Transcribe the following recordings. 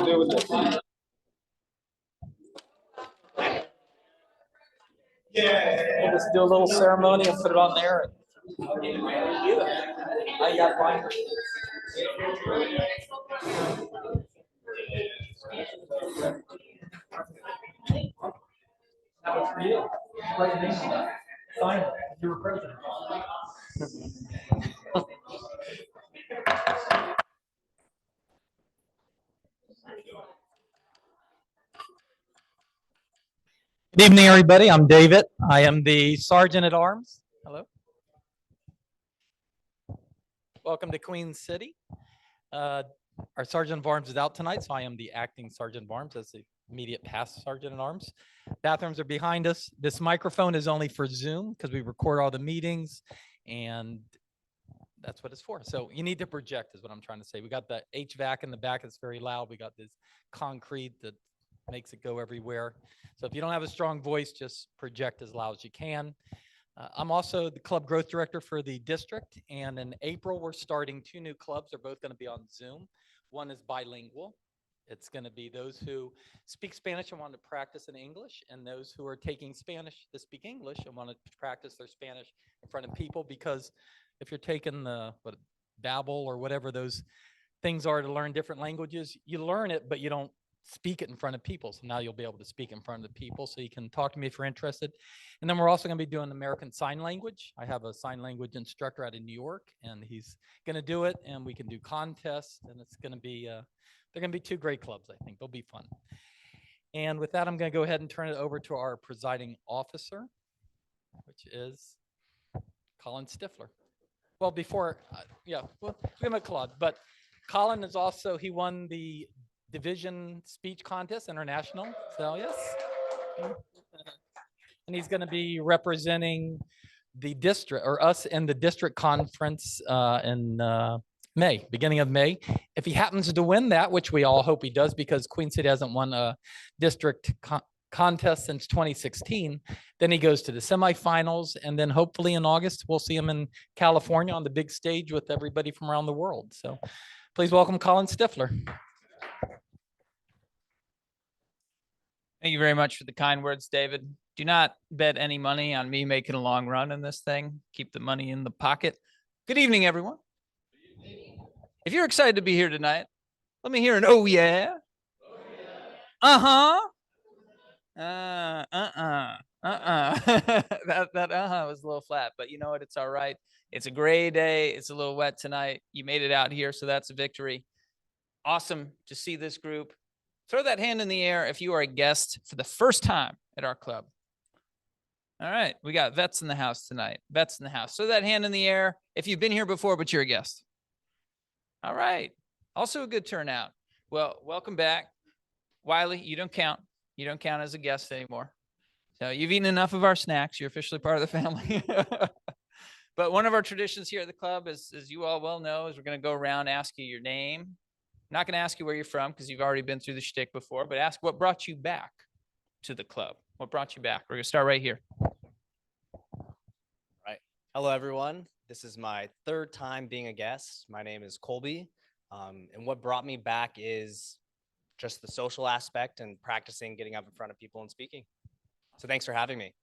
do with this? Yeah. We'll just do a little ceremony and put it on there. I got mine. Fine. You were president. Good evening, everybody. I'm David. I am the Sergeant at Arms. Hello. Welcome to Queen City. Our Sergeant of Arms is out tonight, so I am the acting Sergeant of Arms as the immediate past Sergeant at Arms. Bathrooms are behind us. This microphone is only for Zoom because we record all the meetings, and that's what it's for. So you need to project is what I'm trying to say. We got the HVAC in the back that's very loud. We got this concrete that makes it go everywhere. So if you don't have a strong voice, just project as loud as you can. I'm also the club growth director for the district. And in April, we're starting 2 new clubs. They're both going to be on Zoom. One is bilingual. It's going to be those who speak Spanish and want to practice in English, and those who are taking Spanish to speak English and want to practice their Spanish in front of people. Because if you're taking the Babbel or whatever those things are to learn different languages, you learn it, but you don't speak it in front of people. So now you'll be able to speak in front of the people. So you can talk to me if you're interested. And then we're also going to be doing American Sign Language. I have a sign language instructor out in New York, and he's going to do it. And we can do contests, and it's going to be, they're going to be 2 great clubs, I think. They'll be fun. And with that, I'm going to go ahead and turn it over to our presiding officer, which is Colin Stifler. Well, before, we'll give him a Claude. But Colin is also, he won the division speech contest international. So yes. And he's going to be representing the district, or us in the district conference in May, beginning of May. If he happens to win that, which we all hope he does, because Queen City hasn't won a district contest since 2016, then he goes to the semifinals, and then hopefully in August we'll see him in California on the big stage with everybody from around the world. So please welcome Colin Stifler. Thank you very much for the kind words, David. Do not bet any money on me making a long run in this thing. Keep the money in the pocket. Good evening, everyone. If you're excited to be here tonight, let me hear an oh yeah. Uh-huh. That was a little flat, but you know what? It's all right. It's a gray day. It's a little wet tonight. You made it out here, so that's a victory. Awesome to see this group. Throw that hand in the air if you are a guest for the first time at our club. All right, we got vets in the house tonight. Vets in the house. Throw that hand in the air if you've been here before, but you're a guest. All right, also a good turnout. Well, welcome back. Wiley, you don't count. You don't count as a guest anymore. So you've eaten enough of our snacks. You're officially part of the family. But one of our traditions here at the club, as you all well know, is we're going to go around, ask you your name. I'm not going to ask you where you're from because you've already been through the shtick before, but ask what brought you back to the club. What brought you back? We're going to start right here. Right. Hello, everyone. This is my 3rd time being a guest. My name is Colby. And what brought me back is just the social aspect and practicing getting up in front of people and speaking. So thanks for having me.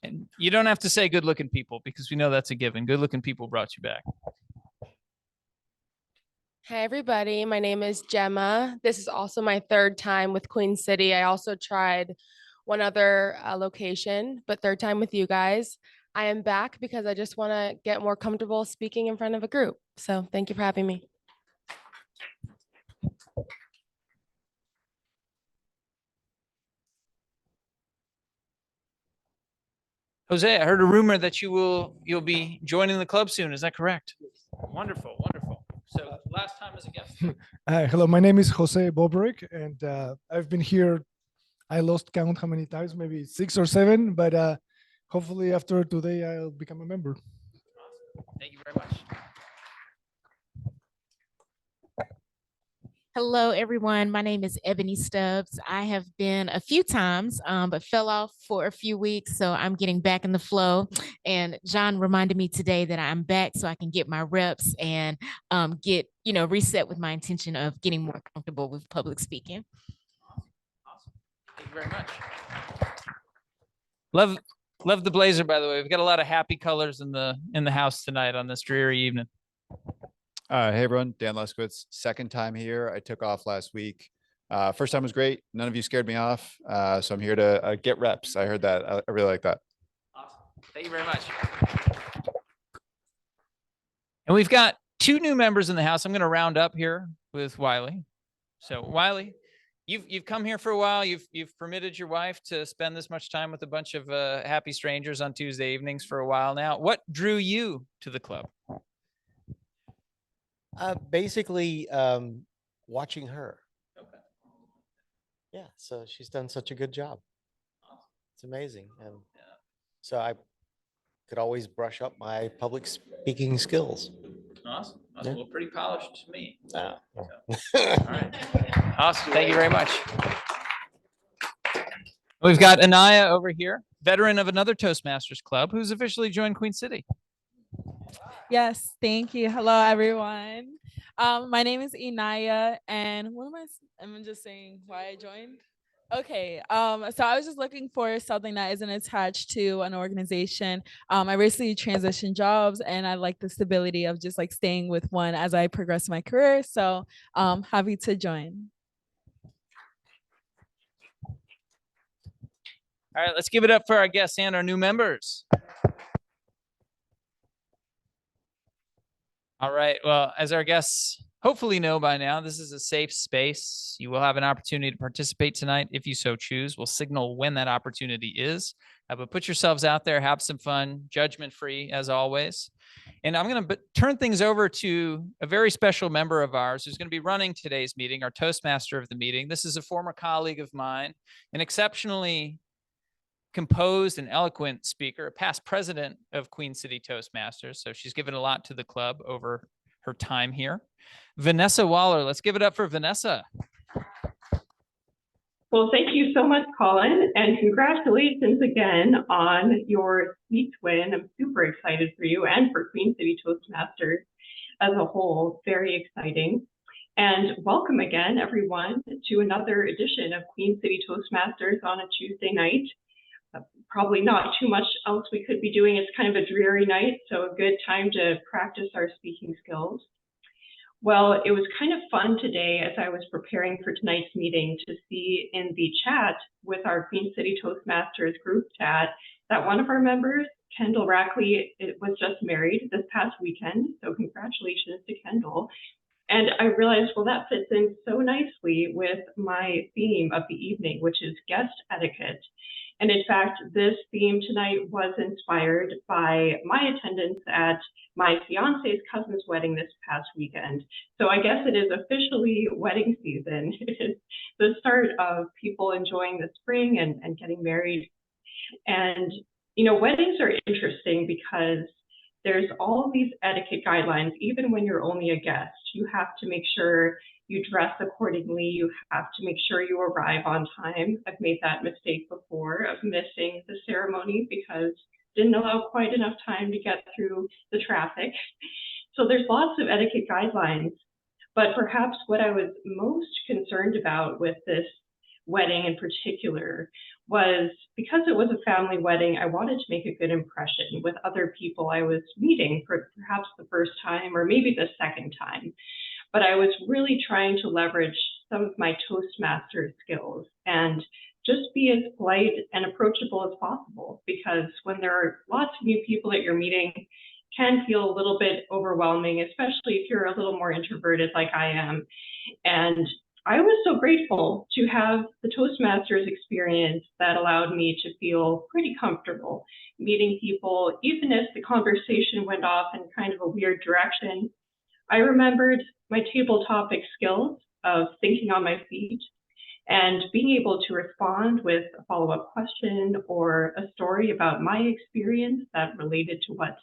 And you don't have to say good looking people because we know that's a given. Good looking people brought you back. Hi, everybody. My name is Gemma. This is also my 3rd time with Queen City. I also tried one other location, but 3rd time with you guys. I am back because I just want to get more comfortable speaking in front of a group. So thank you for having me. Jose, I heard a rumor that you'll be joining the club soon. Is that correct? Wonderful, wonderful. So last time as a guest. Hello, my name is Jose Bobrick, and I've been here. I lost count how many times, maybe 6 or 7, but hopefully after today I'll become a member. Awesome. Thank you very much. Hello, everyone. My name is Ebony Stubbs. I have been a few times, but fell off for a few weeks. So I'm getting back in the flow. And John reminded me today that I'm back so I can get my reps and get, reset with my intention of getting more comfortable with public speaking. Awesome. Thank you very much. Love the blazer, by the way. We've got a lot of happy colors in the house tonight on this dreary evening. Hey everyone, Dan Leskowitz, second time here. I took off last week. First time was great. None of you scared me off. So I'm here to get reps. I heard that. I really like that. Awesome. Thank you very much. And we've got two new members in the house. I'm going to round up here with Wiley. So Wiley, you've come here for a while. You've permitted your wife to spend this much time with a bunch of happy strangers on Tuesday evenings for a while now. What drew you to the club? Basically, watching her. Okay. Yeah, so she's done such a good job. Awesome. It's amazing. And Yeah. so I could always brush up my public speaking skills. Awesome. Yeah. Well, pretty polished to me. Ah. All right. Awesome. Thank you very much. We've got Anaya over here, veteran of another Toastmasters club, who's officially joined Queen City. Yes, thank you. Hello, everyone. My name is Inaya, and I'm just saying why I joined. Okay, so I was just looking for something that isn't attached to an organization. I recently transitioned jobs, and I like the stability of just like staying with one as I progress my career. So, happy to join. All right, let's give it up for our guests and our new members. All right. Well, as our guests hopefully know by now, this is a safe space. You will have an opportunity to participate tonight if you so choose. We'll signal when that opportunity is. But put yourselves out there, have some fun, judgment-free as always. And I'm going to turn things over to a very special member of ours who's going to be running today's meeting, our Toastmaster of the meeting. This is a former colleague of mine, an exceptionally composed and eloquent speaker, a past president of Queen City Toastmasters. So she's given a lot to the club over her time here. Vanessa Waller, let's give it up for Vanessa. Well, thank you so much, Colin, and congratulations again on your sweet win. I'm super excited for you and for Queen City Toastmasters as a whole. Very exciting. And welcome again, everyone, to another edition of Queen City Toastmasters on a Tuesday night. Probably not too much else we could be doing. It's kind of a dreary night, so a good time to practice our speaking skills. Well, it was kind of fun today as I was preparing for tonight's meeting to see in the chat with our Queen City Toastmasters group chat that one of our members, Kendall Rackley, was just married this past weekend. So congratulations to Kendall. And I realized, well, that fits in so nicely with my theme of the evening, which is guest etiquette. And in fact, this theme tonight was inspired by my attendance at my fiance's cousin's wedding this past weekend. So I guess it is officially wedding season. It is the start of people enjoying the spring and getting married. And, weddings are interesting because there's all these etiquette guidelines. Even when you're only a guest, you have to make sure you dress accordingly. You have to make sure you arrive on time. I've made that mistake before of missing the ceremony because didn't allow quite enough time to get through the traffic. So there's lots of etiquette guidelines, but perhaps what I was most concerned about with this wedding in particular was because it was a family wedding, I wanted to make a good impression with other people I was meeting for perhaps the first time or maybe the second time. But I was really trying to leverage some of my Toastmaster skills and just be as polite and approachable as possible, because when there are lots of new people that you're meeting, can feel a little bit overwhelming, especially if you're a little more introverted like I am. And I was so grateful to have the Toastmasters experience that allowed me to feel pretty comfortable meeting people, even if the conversation went off in kind of a weird direction. I remembered my table topic skills of thinking on my feet and being able to respond with a follow-up question or a story about my experience that related to what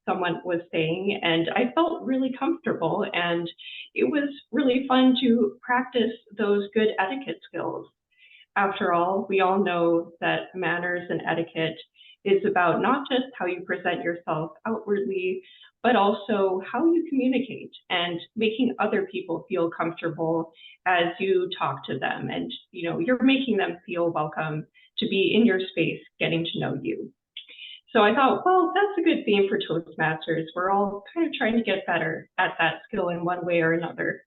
someone was saying, and I felt really comfortable, and it was really fun to practice those good etiquette skills. After all, we all know that manners and etiquette is about not just how you present yourself outwardly, but also how you communicate and making other people feel comfortable as you talk to them. And you're making them feel welcome to be in your space, getting to know you. So I thought, well, that's a good theme for Toastmasters. We're all kind of trying to get better at that skill in one way or another.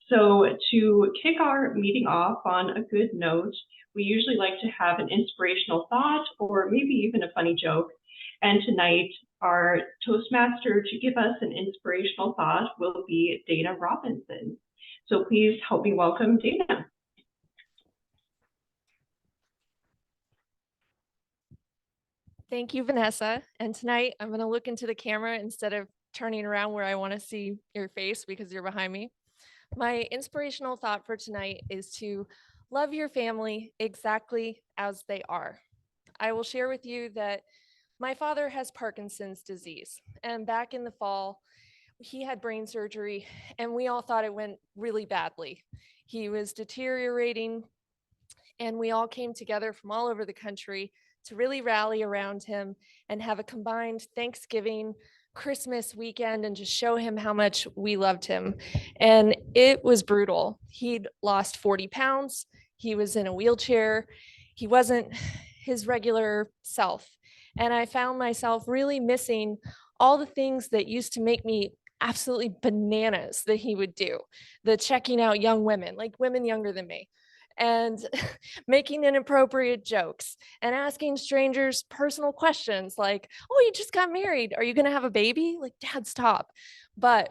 So to kick our meeting off on a good note, we usually like to have an inspirational thought or maybe even a funny joke. And tonight, our Toastmaster to give us an inspirational thought will be Dana Robinson. So please help me welcome Dana. Thank you, Vanessa. And tonight I'm going to look into the camera instead of turning around where I want to see your face because you're behind me. My inspirational thought for tonight is to love your family exactly as they are. I will share with you that my father has Parkinson's disease, and back in the fall, he had brain surgery, and we all thought it went really badly. He was deteriorating, and we all came together from all over the country to really rally around him and have a combined Thanksgiving, Christmas weekend and just show him how much we loved him. And it was brutal. He'd lost 40 pounds. He was in a wheelchair. He wasn't his regular self. And I found myself really missing all the things that used to make me absolutely bananas that he would do. The checking out young women, like women younger than me, and making inappropriate jokes and asking strangers personal questions like, oh, you just got married. Are you going to have a baby? Like, Dad, stop. But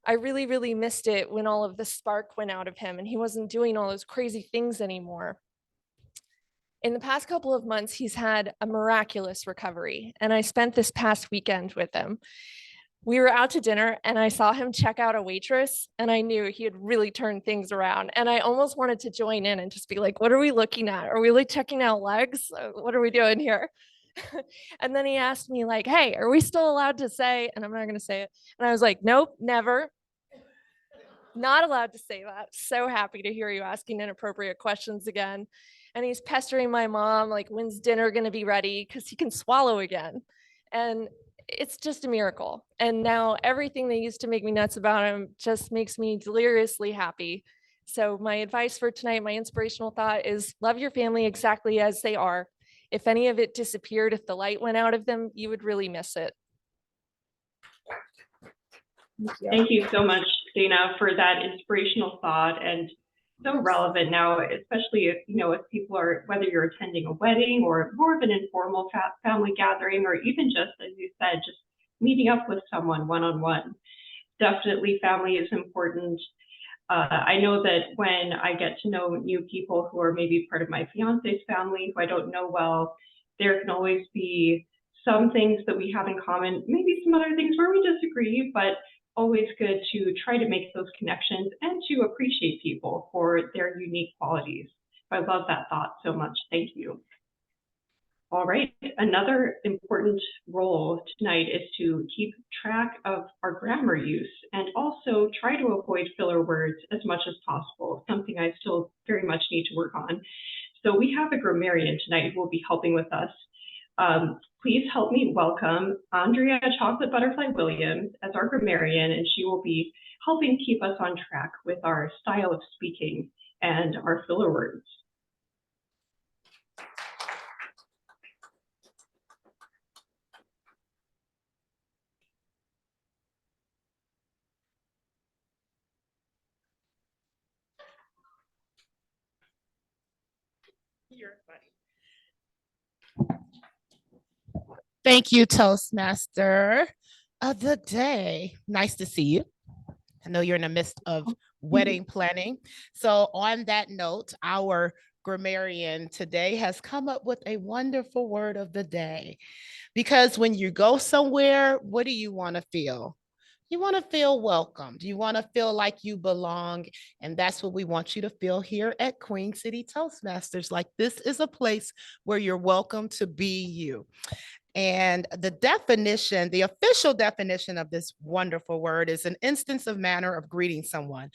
I really, really missed it when all of the spark went out of him and he wasn't doing all those crazy things anymore. In the past couple of months, he's had a miraculous recovery, and I spent this past weekend with him. We were out to dinner and I saw him check out a waitress and I knew he had really turned things around. And I almost wanted to join in and just be like, what are we looking at? Are we like checking out legs? What are we doing here? And then he asked me like, hey, are we still allowed to say, and I'm not going to say it. And I was like, nope, never. Not allowed to say that. So happy to hear you asking inappropriate questions again. And he's pestering my mom, like, when's dinner going to be ready? Because he can swallow again. And it's just a miracle. And now everything that used to make me nuts about him just makes me deliriously happy. So my advice for tonight, my inspirational thought is love your family exactly as they are. If any of it disappeared, if the light went out of them, you would really miss it. Thank you so much, Dana, for that inspirational thought, and so relevant now, especially if people are, whether you're attending a wedding or more of an informal family gathering, or even just, as you said, just meeting up with someone one-on-one. Definitely family is important. I know that when I get to know new people who are maybe part of my fiance's family, who I don't know well, there can always be some things that we have in common, maybe some other things where we disagree, but always good to try to make those connections and to appreciate people for their unique qualities. I love that thought so much. Thank you. All right, another important role tonight is to keep track of our grammar use and also try to avoid filler words as much as possible, something I still very much need to work on. So we have a grammarian tonight who will be helping with us. Please help me welcome Andrea Chocolate Butterfly Williams as our grammarian, and she will be helping keep us on track with our style of speaking and our filler words. You're funny. Thank you, Toastmaster of the day. Nice to see you. I know you're in the midst of wedding planning. So on that note, our grammarian today has come up with a wonderful word of the day. Because when you go somewhere, what do you want to feel? You want to feel welcomed. You want to feel like you belong. And that's what we want you to feel here at Queen City Toastmasters. Like, this is a place where you're welcome to be you. And the definition, the official definition of this wonderful word is an instance of manner of greeting someone,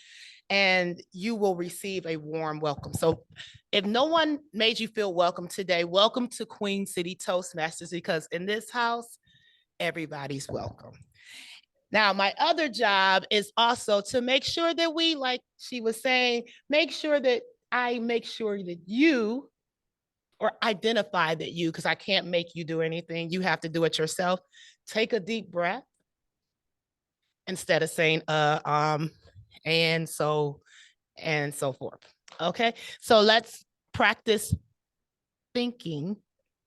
and you will receive a warm welcome. So if no one made you feel welcome today, welcome to Queen City Toastmasters, because in this house, everybody's welcome. Now, my other job is also to make sure that we, like she was saying, make sure that you or identify that you, because I can't make you do anything. You have to do it yourself. Take a deep breath instead of saying, and so forth. Okay, so let's practice thinking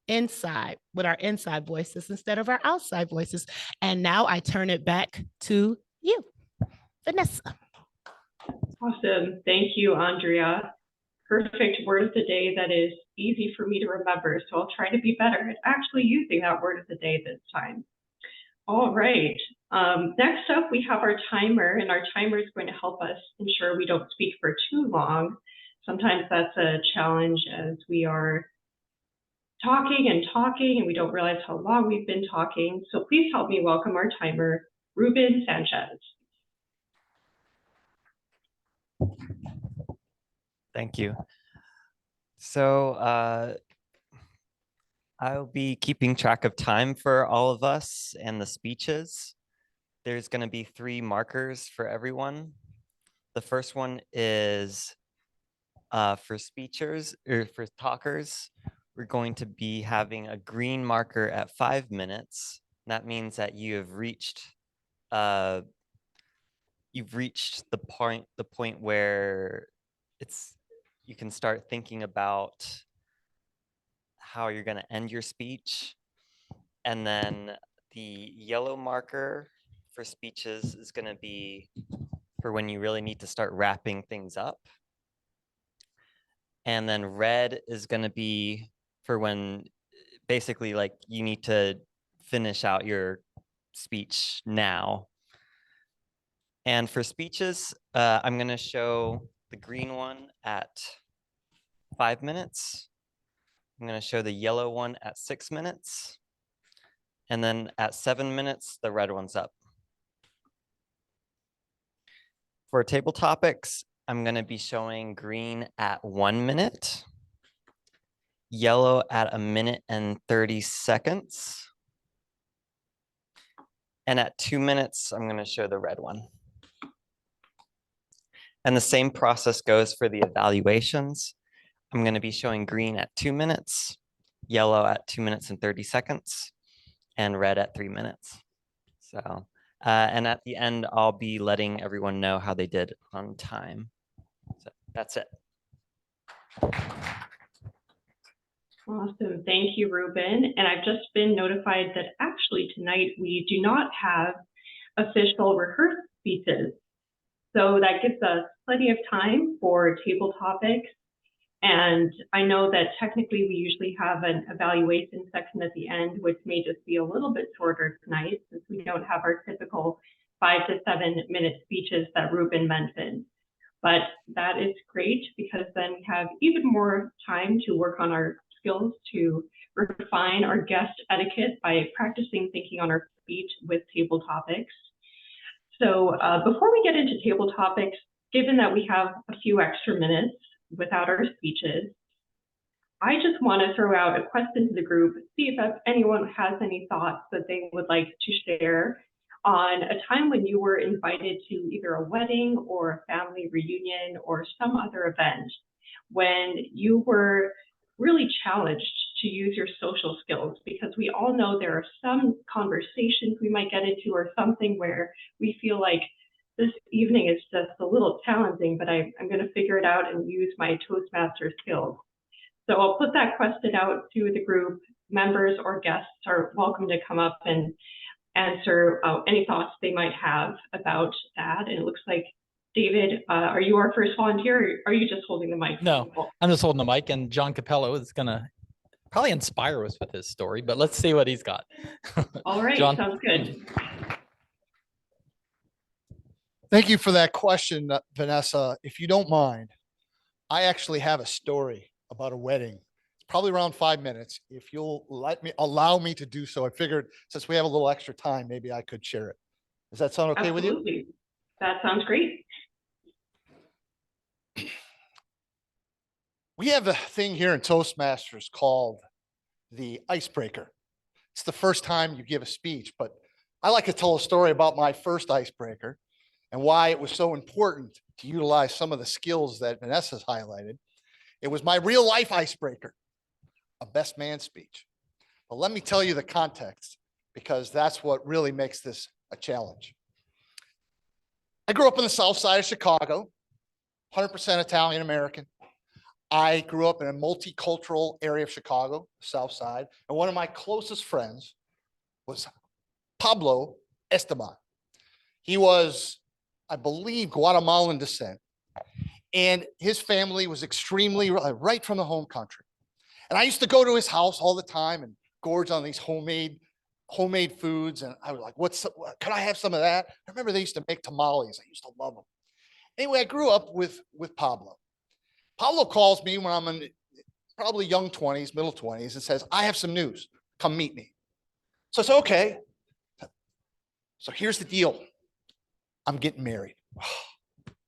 inside with our inside voices instead of our outside voices. And now I turn it back to you, Vanessa. Awesome. Thank you, Andrea. Perfect word of the day that is easy for me to remember. So I'll try to be better at actually using that word of the day this time. All right. Next up, we have our timer, and our timer is going to help us ensure we don't speak for too long. Sometimes that's a challenge as we are talking and we don't realize how long we've been talking. So please help me welcome our timer, Ruben Sanchez. Thank you. So I'll be keeping track of time for all of us and the speeches. There's going to be 3 markers for everyone. The first one is for speechers or for talkers. We're going to be having a green marker at 5 minutes. That means that you have reached the point where you can start thinking about how you're going to end your speech. And then the yellow marker for speeches is going to be for when you really need to start wrapping things up. And then red is going to be for when basically like you need to finish out your speech now. And for speeches, I'm going to show the green one at 5 minutes. I'm going to show the yellow one at 6 minutes. And then at 7 minutes, the red one's up. For table topics, I'm going to be showing green at 1 minute, yellow at 1 minute and 30 seconds. And at 2 minutes, I'm going to show the red one. And the same process goes for the evaluations. I'm going to be showing green at 2 minutes, yellow at 2 minutes and 30 seconds, and red at 3 minutes. So, and at the end, I'll be letting everyone know how they did on time. So that's it. Awesome. Thank you, Ruben. And I've just been notified that actually tonight we do not have official rehearsed speeches. So that gives us plenty of time for table topics. And I know that technically we usually have an evaluation section at the end, which may just be a little bit shorter tonight since we don't have our typical 5 to 7 minute speeches that Ruben mentioned. But that is great because then we have even more time to work on our skills to refine our guest etiquette by practicing thinking on our speech with table topics. So before we get into table topics, given that we have a few extra minutes without our speeches, I just want to throw out a question to the group, see if anyone has any thoughts that they would like to share on a time when you were invited to either a wedding or a family reunion or some other event when you were really challenged to use your social skills, because we all know there are some conversations we might get into or something where we feel like this evening is just a little challenging, but I'm going to figure it out and use my Toastmaster skills. So I'll put that question out to the group. Members or guests are welcome to come up and answer any thoughts they might have about that. And it looks like, David, are you our first volunteer, or are you just holding the mic? No, I'm just holding the mic, and John Capello is going to probably inspire us with his story, but let's see what he's got. All right, John? Sounds good. Thank you for that question, Vanessa. If you don't mind, I actually have a story about a wedding. It's probably around 5 minutes. If you'll allow me to do so, I figured since we have a little extra time, maybe I could share it. Does that sound okay with you? Absolutely. That sounds great. We have a thing here in Toastmasters called the icebreaker. It's the first time you give a speech, but I like to tell a story about my first icebreaker and why it was so important to utilize some of the skills that Vanessa's highlighted. It was my real life icebreaker, a best man speech. But let me tell you the context, because that's what really makes this a challenge. I grew up on the south side of Chicago, 100% Italian American. I grew up in a multicultural area of Chicago, south side, and one of my closest friends was Pablo Esteban. He was, I believe, Guatemalan descent, and his family was extremely right from the home country. And I used to go to his house all the time and gorge on these homemade foods. And I was like, could I have some of that? I remember they used to make tamales. I used to love them. Anyway, I grew up with Pablo. Pablo calls me when I'm in probably young 20s, middle 20s, and says, I have some news. Come meet me. So I said, okay. So here's the deal. I'm getting married.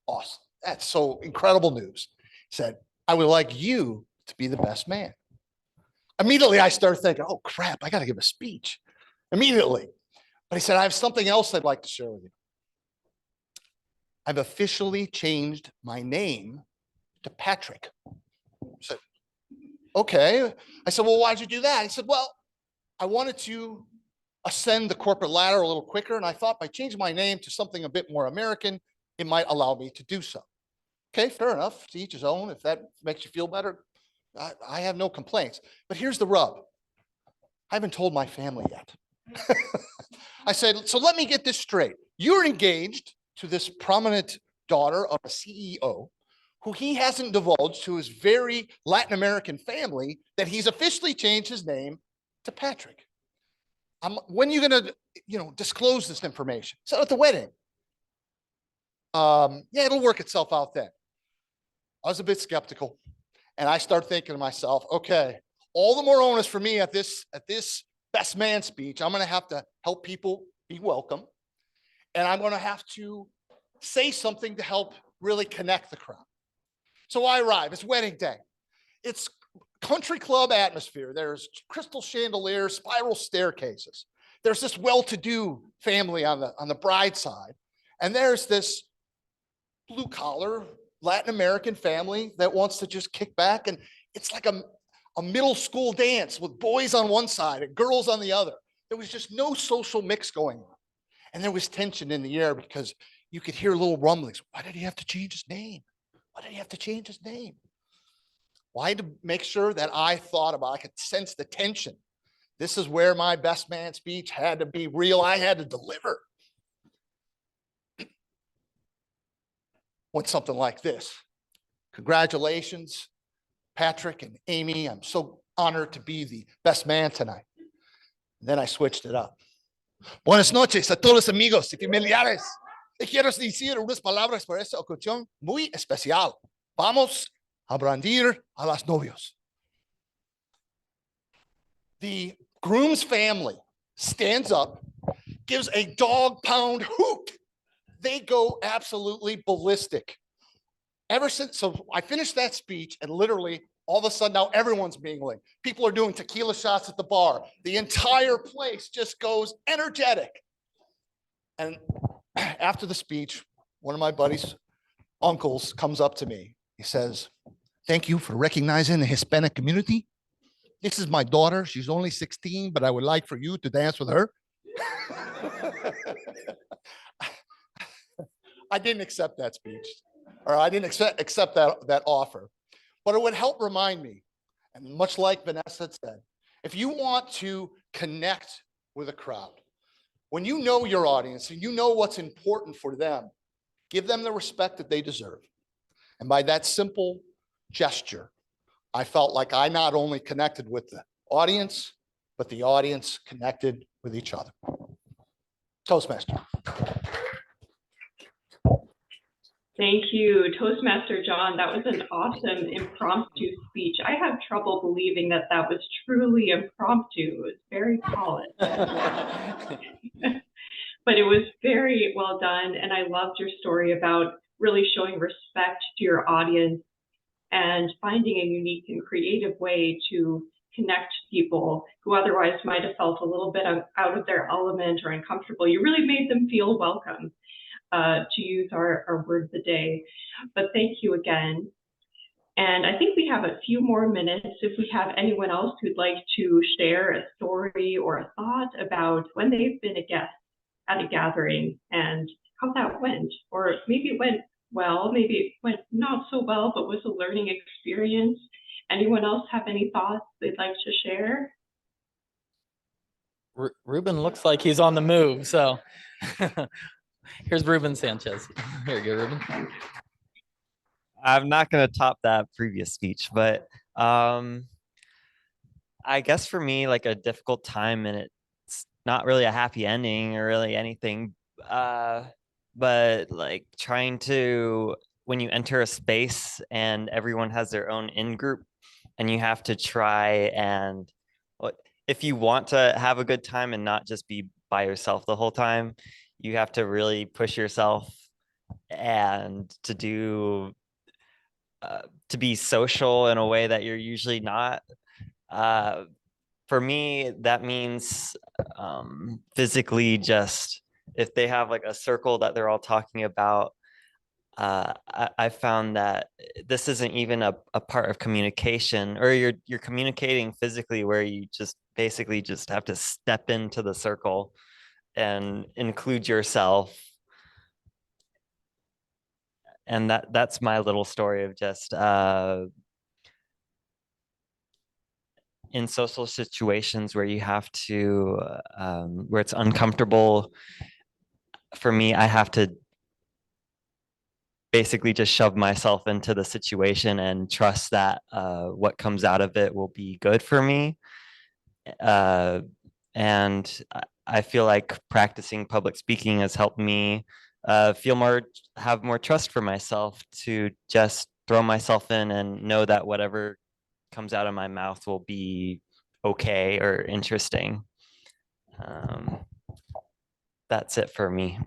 Awesome. That's so incredible news. He said, I would like you to be the best man. Immediately, I started thinking, oh, crap, I got to give a speech. Immediately. But he said, I have something else I'd like to share with you. I've officially changed my name to Patrick. I said, okay. I said, well, why'd you do that? He said, well, I wanted to ascend the corporate ladder a little quicker. And I thought by changing my name to something a bit more American, it might allow me to do so. Okay, fair enough. To each his own. If that makes you feel better, I have no complaints. But here's the rub. I haven't told my family yet. I said, so let me get this straight. You're engaged to this prominent daughter of a CEO who he hasn't divulged to his very Latin American family that he's officially changed his name to Patrick. When are you going to, disclose this information? So at the wedding. Yeah, it'll work itself out then. I was a bit skeptical, and I started thinking to myself, okay, all the more onus for me at this best man speech. I'm going to have to help people be welcome, and I'm going to have to say something to help really connect the crowd. So I arrive. It's wedding day. It's country club atmosphere. There's crystal chandeliers, spiral staircases. There's this well-to-do family on the bride side, and there's this blue-collar Latin American family that wants to just kick back, and it's like a middle school dance with boys on one side and girls on the other. There was just no social mix going on, and there was tension in the air because you could hear little rumblings. Why did he have to change his name? Why did he have to change his name? Why? To make sure that I thought about, I could sense the tension. This is where my best man speech had to be real. I had to deliver. When something like this. Congratulations, Patrick and Amy. I'm so honored to be the best man tonight. And then I switched it up. Buenas noches a todos los amigos y familiares. Y quiero decir unas palabras para esta ocasión muy especial. Vamos a brandir a los novios. The groom's family stands up, gives a dog pound hoot. They go absolutely ballistic. Ever since, so I finished that speech, and literally all of a sudden now everyone's mingling. People are doing tequila shots at the bar. The entire place just goes energetic. And after the speech, one of my buddy's uncles comes up to me. He says, thank you for recognizing the Hispanic community. This is my daughter. She's only 16, but I would like for you to dance with her. I didn't accept that speech, or I didn't accept that offer, but it would help remind me, and much like Vanessa had said, if you want to connect with a crowd, when you know your audience and you know what's important for them, give them the respect that they deserve. And by that simple gesture, I felt like I not only connected with the audience, but the audience connected with each other. Toastmaster. Thank you, Toastmaster John. That was an awesome impromptu speech. I have trouble believing that that was truly impromptu. It was very polished. But it was very well done. And I loved your story about really showing respect to your audience and finding a unique and creative way to connect people who otherwise might have felt a little bit out of their element or uncomfortable. You really made them feel welcome, to use our word of the day. But thank you again. And I think we have a few more minutes if we have anyone else who'd like to share a story or a thought about when they've been a guest at a gathering and how that went, or maybe it went well, maybe it went not so well, but was a learning experience. Anyone else have any thoughts they'd like to share? Ruben looks like he's on the move, so here's Ruben Sanchez. Here you go, Ruben. I'm not going to top that previous speech, but I guess for me, like a difficult time, and it's not really a happy ending or really anything, but like trying to, when you enter a space and everyone has their own in-group and you have to try and, if you want to have a good time and not just be by yourself the whole time, you have to really push yourself and to do to be social in a way that you're usually not. For me, that means physically just, if they have like a circle that they're all talking about, I found that this isn't even a part of communication, or you're communicating physically, where you just basically just have to step into the circle and include yourself. And that's my little story of just in social situations where you have to, where it's uncomfortable. For me, I have to basically just shove myself into the situation and trust that what comes out of it will be good for me. And I feel like practicing public speaking has helped me have more trust for myself to just throw myself in and know that whatever comes out of my mouth will be okay or interesting. That's it for me.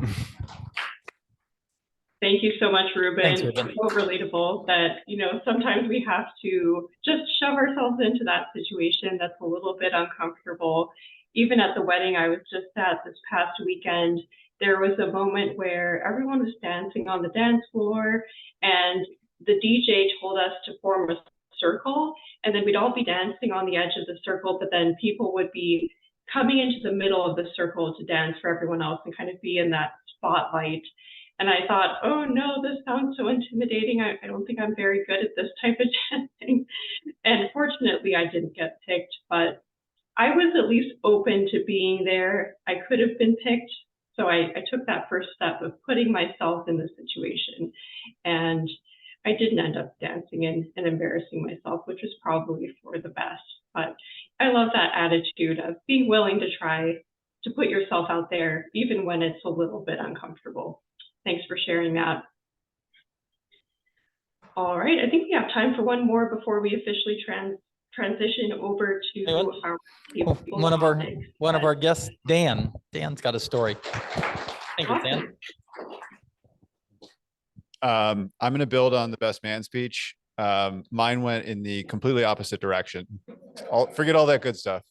Thank you so much, Ruben. Thanks, Ruben. It's so relatable that, sometimes we have to just shove ourselves into that situation that's a little bit uncomfortable. Even at the wedding I was just at this past weekend, there was a moment where everyone was dancing on the dance floor and the DJ told us to form a circle, and then we'd all be dancing on the edge of the circle, but then people would be coming into the middle of the circle to dance for everyone else and kind of be in that spotlight. And I thought, oh no, this sounds so intimidating. I don't think I'm very good at this type of dancing. And fortunately, I didn't get picked, but I was at least open to being there. I could have been picked. So I took that first step of putting myself in the situation. And I didn't end up dancing and embarrassing myself, which was probably for the best. But I love that attitude of being willing to try to put yourself out there, even when it's a little bit uncomfortable. Thanks for sharing that. All right, I think we have time for one more before we officially transition over to our one of our guests, Dan. Dan's got a story. Thank you, Dan. I'm going to build on the best man speech. Mine went in the completely opposite direction. Forget all that good stuff.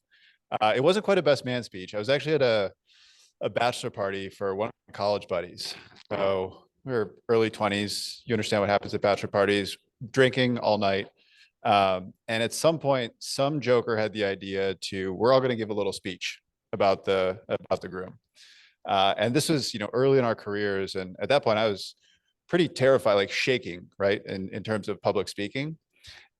It wasn't quite a best man speech. I was actually at a bachelor party for one of my college buddies. So we were early 20s. You understand what happens at bachelor parties, drinking all night. And at some point, some joker had the idea we're all going to give a little speech about the groom. And this was, early in our careers. And at that point, I was pretty terrified, like shaking, right, in terms of public speaking.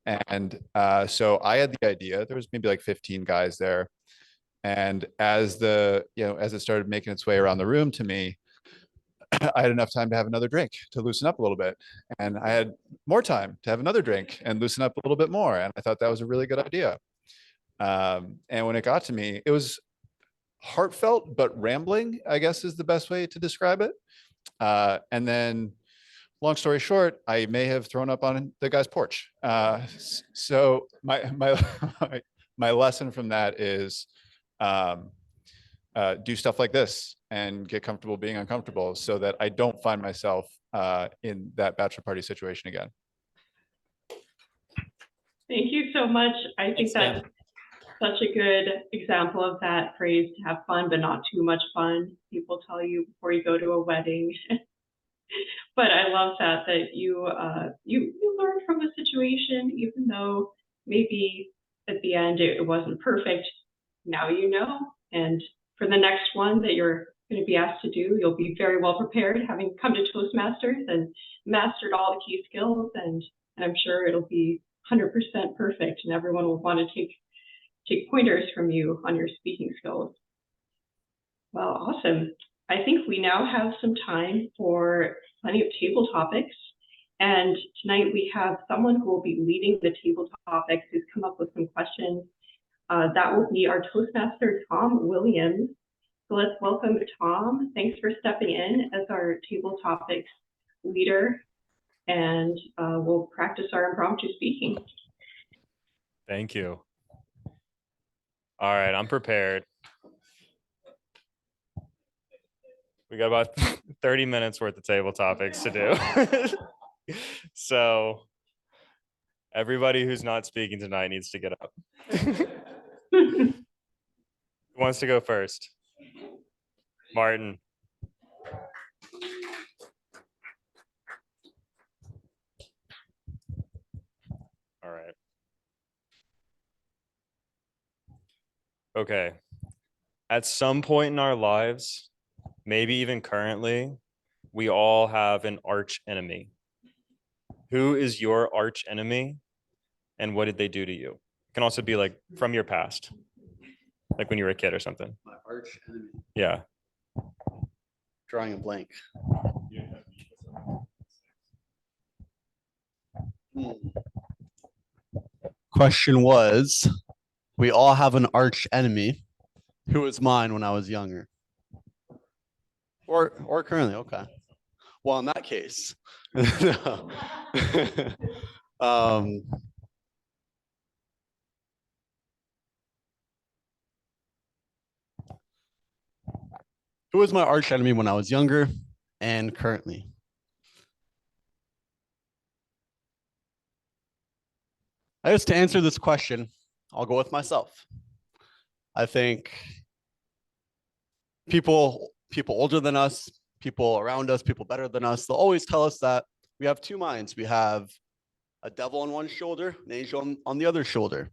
And so I had the idea. There was maybe like 15 guys there. And as it started making its way around the room to me, I had enough time to have another drink to loosen up a little bit. And I had more time to have another drink and loosen up a little bit more. And I thought that was a really good idea. And when it got to me, it was heartfelt, but rambling, I guess is the best way to describe it. And then long story short, I may have thrown up on the guy's porch. So my lesson from that is do stuff like this and get comfortable being uncomfortable so that I don't find myself in that bachelor party situation again. Thank you so much. I think that's such a good example of that phrase, to have fun, but not too much fun. People tell you before you go to a wedding. But I love that you learned from the situation, even though maybe at the end it wasn't perfect. Now you know, and for the next one that you're going to be asked to do, you'll be very well prepared, having come to Toastmasters and mastered all the key skills, and I'm sure it'll be 100% perfect, and everyone will want to take pointers from you on your speaking skills. Well, awesome. I think we now have some time for plenty of table topics. And tonight we have someone who will be leading the table topics, who's come up with some questions. That will be our Toastmaster, Tom Williams. So let's welcome Tom. Thanks for stepping in as our table topics leader. And we'll practice our impromptu speaking. Thank you. All right, I'm prepared. We got about 30 minutes worth of table topics to do. So everybody who's not speaking tonight needs to get up. Who wants to go first? Martin. All right. Okay. At some point in our lives, maybe even currently, we all have an arch enemy. Who is your arch enemy and what did they do to you? It can also be like from your past, like when you were a kid or something. My arch enemy. Yeah. Drawing a blank. Question was, we all have an arch enemy. Who was mine when I was younger? Or currently, okay. Well, in that case, who was my arch enemy when I was younger and currently? I guess to answer this question, I'll go with myself. I think people older than us, people around us, people better than us, they'll always tell us that we have two minds. We have a devil on one shoulder, an angel on the other shoulder.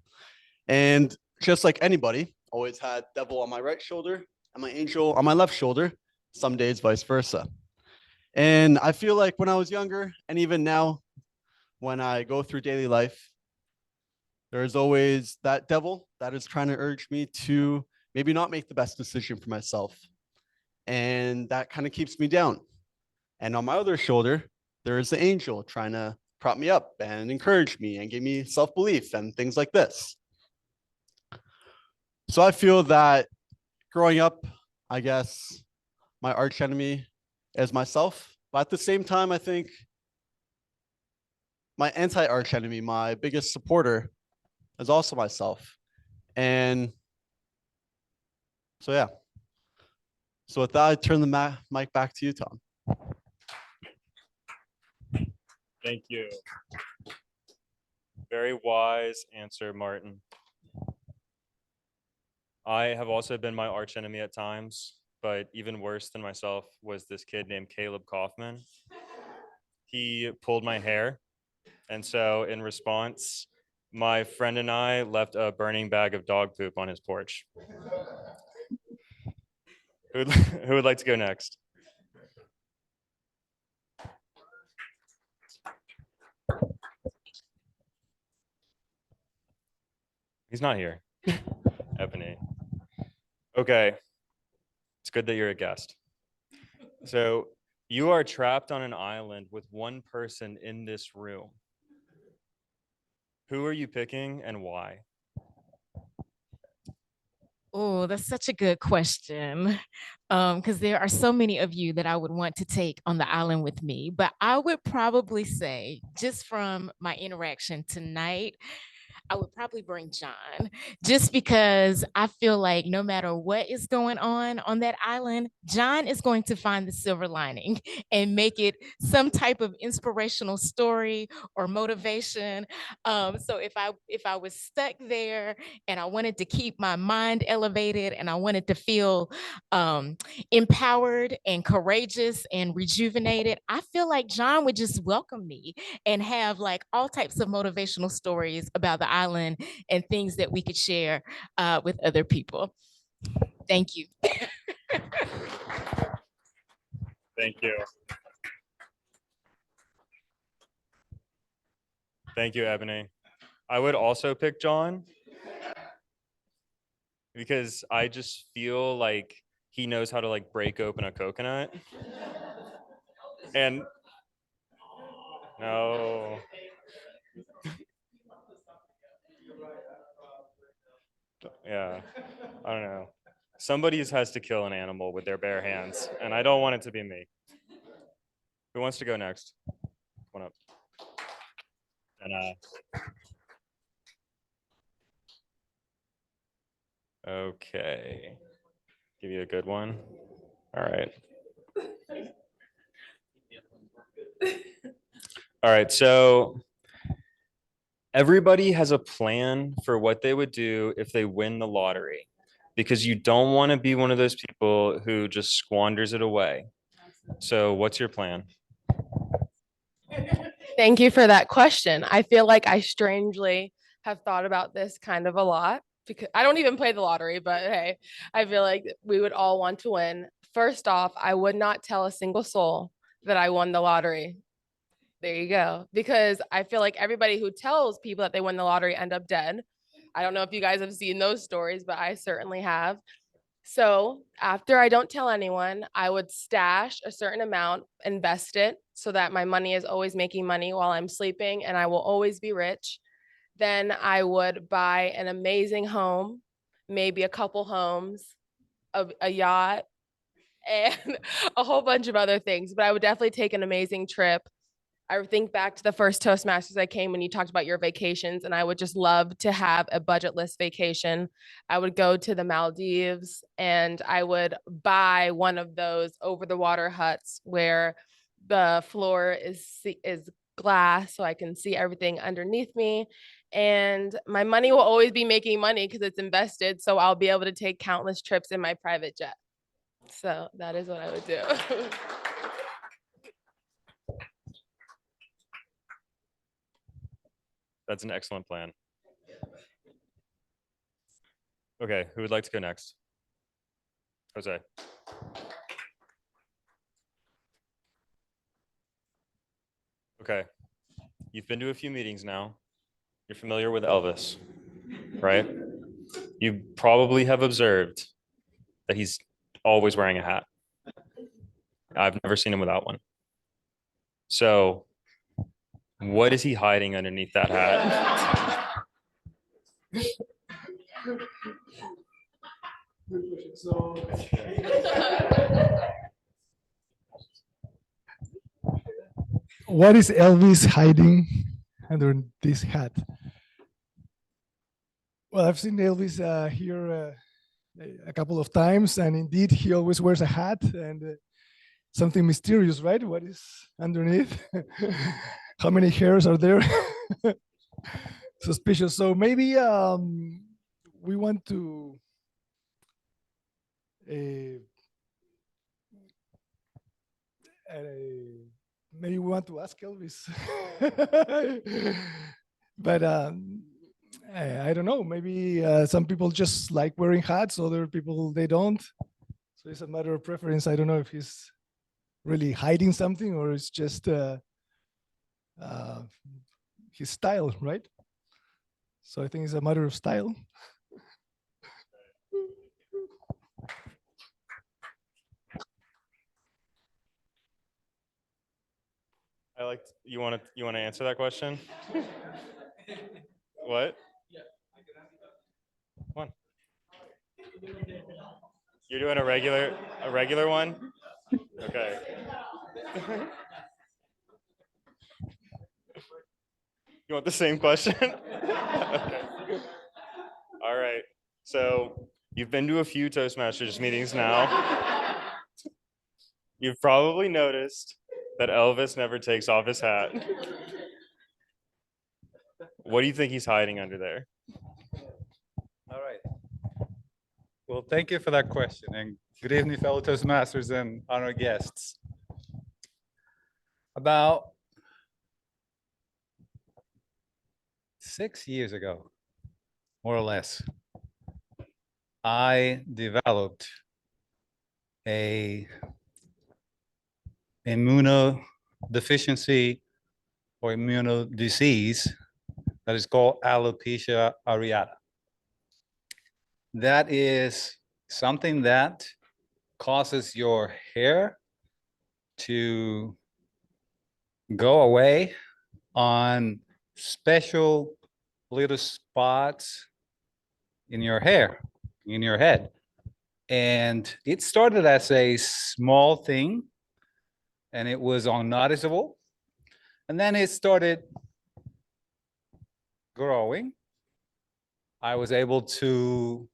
And just like anybody, always had devil on my right shoulder and my angel on my left shoulder, some days vice versa. And I feel like when I was younger, and even now, when I go through daily life, there's always that devil that is trying to urge me to maybe not make the best decision for myself. And that kind of keeps me down. And on my other shoulder, there is the angel trying to prop me up and encourage me and give me self-belief and things like this. So I feel that growing up, I guess my arch enemy is myself. But at the same time, I think my anti-arch enemy, my biggest supporter, is also myself. And so, yeah. So with that, I turn the mic back to you, Tom. Thank you. Very wise answer, Martin. I have also been my arch enemy at times, but even worse than myself was this kid named Caleb Kaufman. He pulled my hair. And so in response, my friend and I left a burning bag of dog poop on his porch. Who would like to go next? He's not here. Ebony. Okay. It's good that you're a guest. So you are trapped on an island with one person in this room. Who are you picking and why? Oh, that's such a good question. Because there are so many of you that I would want to take on the island with me. But I would probably say, just from my interaction tonight, I would probably bring John, just because I feel like no matter what is going on that island, John is going to find the silver lining and make it some type of inspirational story or motivation. So if I was stuck there and I wanted to keep my mind elevated and I wanted to feel empowered and courageous and rejuvenated, I feel like John would just welcome me and have like all types of motivational stories about the island and things that we could share with other people. Thank you. Thank you. Thank you, Ebony. I would also pick John because I just feel like he knows how to like break open a coconut. And no. Yeah, I don't know. Somebody has to kill an animal with their bare hands, and I don't want it to be me. Who wants to go next? Come on up. And okay, give you a good one. All right. All right, so everybody has a plan for what they would do if they win the lottery, because you don't want to be one of those people who just squanders it away. So what's your plan? Thank you for that question. I feel like I strangely have thought about this kind of a lot because I don't even play the lottery, but hey, I feel like we would all want to win. First off, I would not tell a single soul that I won the lottery. There you go. Because I feel like everybody who tells people that they win the lottery end up dead. I don't know if you guys have seen those stories, but I certainly have. So after I don't tell anyone, I would stash a certain amount, invest it so that my money is always making money while I'm sleeping and I will always be rich. Then I would buy an amazing home, maybe a couple homes, a yacht, and a whole bunch of other things. But I would definitely take an amazing trip. I think back to the first Toastmasters I came when you talked about your vacations, and I would just love to have a budgetless vacation. I would go to the Maldives and I would buy one of those over the water huts where the floor is glass so I can see everything underneath me. And my money will always be making money because it's invested. So I'll be able to take countless trips in my private jet. So that is what I would do. That's an excellent plan. Okay, who would like to go next? Jose. Okay, you've been to a few meetings now. You're familiar with Elvis, right? You probably have observed that he's always wearing a hat. I've never seen him without one. So what is he hiding underneath that hat? What is Elvis hiding under this hat? Well, I've seen Elvis here a couple of times, and indeed, he always wears a hat and something mysterious, right? What is underneath? How many hairs are there? Suspicious. So maybe we want to maybe we want to ask Elvis. But I don't know. Maybe some people just like wearing hats, other people they don't. So it's a matter of preference. I don't know if he's really hiding something or it's just his style, right? So I think it's a matter of style. I like you want to answer that question? What? Come on. You're doing a regular one? Okay. You want the same question? Okay. All right. So you've been to a few Toastmasters meetings now. You've probably noticed that Elvis never takes off his hat. What do you think he's hiding under there? All right. Well, thank you for that question, and good evening, fellow Toastmasters and honored guests. About 6 years ago, more or less, I developed a immunodeficiency or immunodisease that is called alopecia areata. That is something that causes your hair to go away on special little spots in your hair, in your head. And it started as a small thing and it was unnoticeable. And then it started growing. I was able to,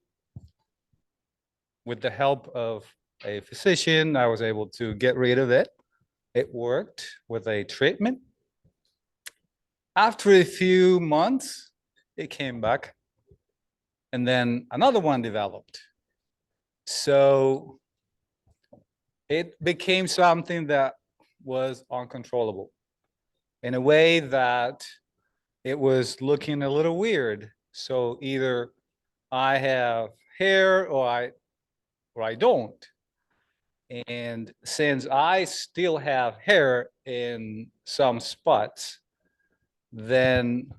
with the help of a physician, I was able to get rid of it. It worked with a treatment. After a few months, it came back. And then another one developed. So it became something that was uncontrollable in a way that it was looking a little weird. So either I have hair or I don't. And since I still have hair in some spots, then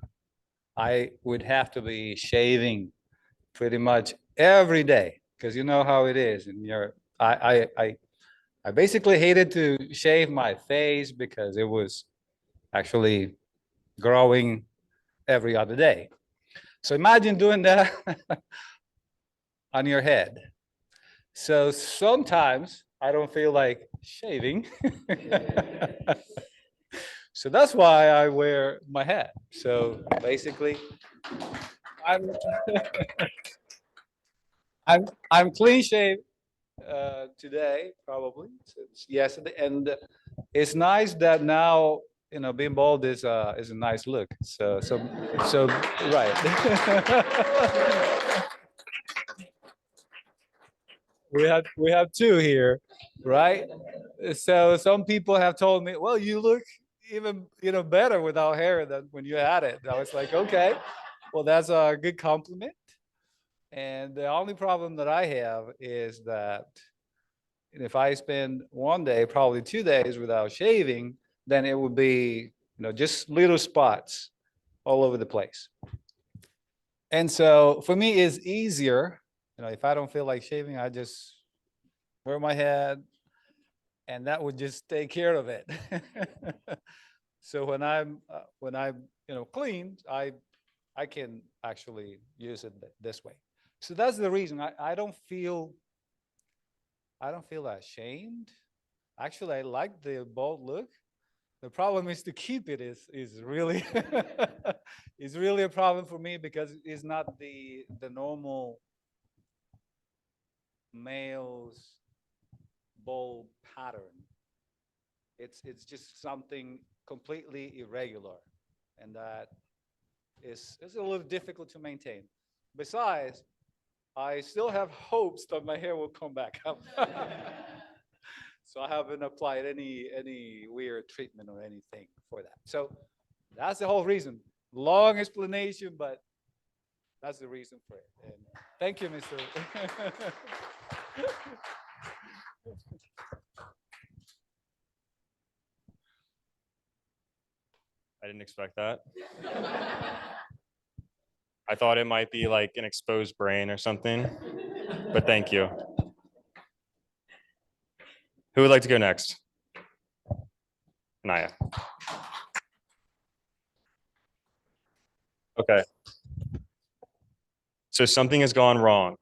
I would have to be shaving pretty much every day, because you know how it is. And I basically hated to shave my face because it was actually growing every other day. So imagine doing that on your head. So sometimes I don't feel like shaving. So that's why I wear my hat. So basically, I'm I'm clean shaved today, probably since yesterday, and it's nice that now being bald is a nice look. So right. we have two here, right? So some people have told me, well, you look even better without hair than when you had it. I was like, okay, well, that's a good compliment. And the only problem that I have is that if I spend one day, probably 2 days without shaving, then it would be just little spots all over the place. And so for me, it's easier. If I don't feel like shaving, I just wear my hat, and that would just take care of it. So when I'm clean, I can actually use it this way. So that's the reason I don't feel ashamed. Actually, I like the bald look. The problem is to keep it is really is really a problem for me, because it's not the normal male's bald pattern. It's just something completely irregular, and that is a little difficult to maintain. Besides, I still have hopes that my hair will come back up. So I haven't applied any weird treatment or anything for that. So that's the whole reason. Long explanation, but that's the reason for it. And thank you, Mr. I didn't expect that. I thought it might be like an exposed brain or something, but thank you. Who would like to go next? Naya. Okay. So something has gone wrong.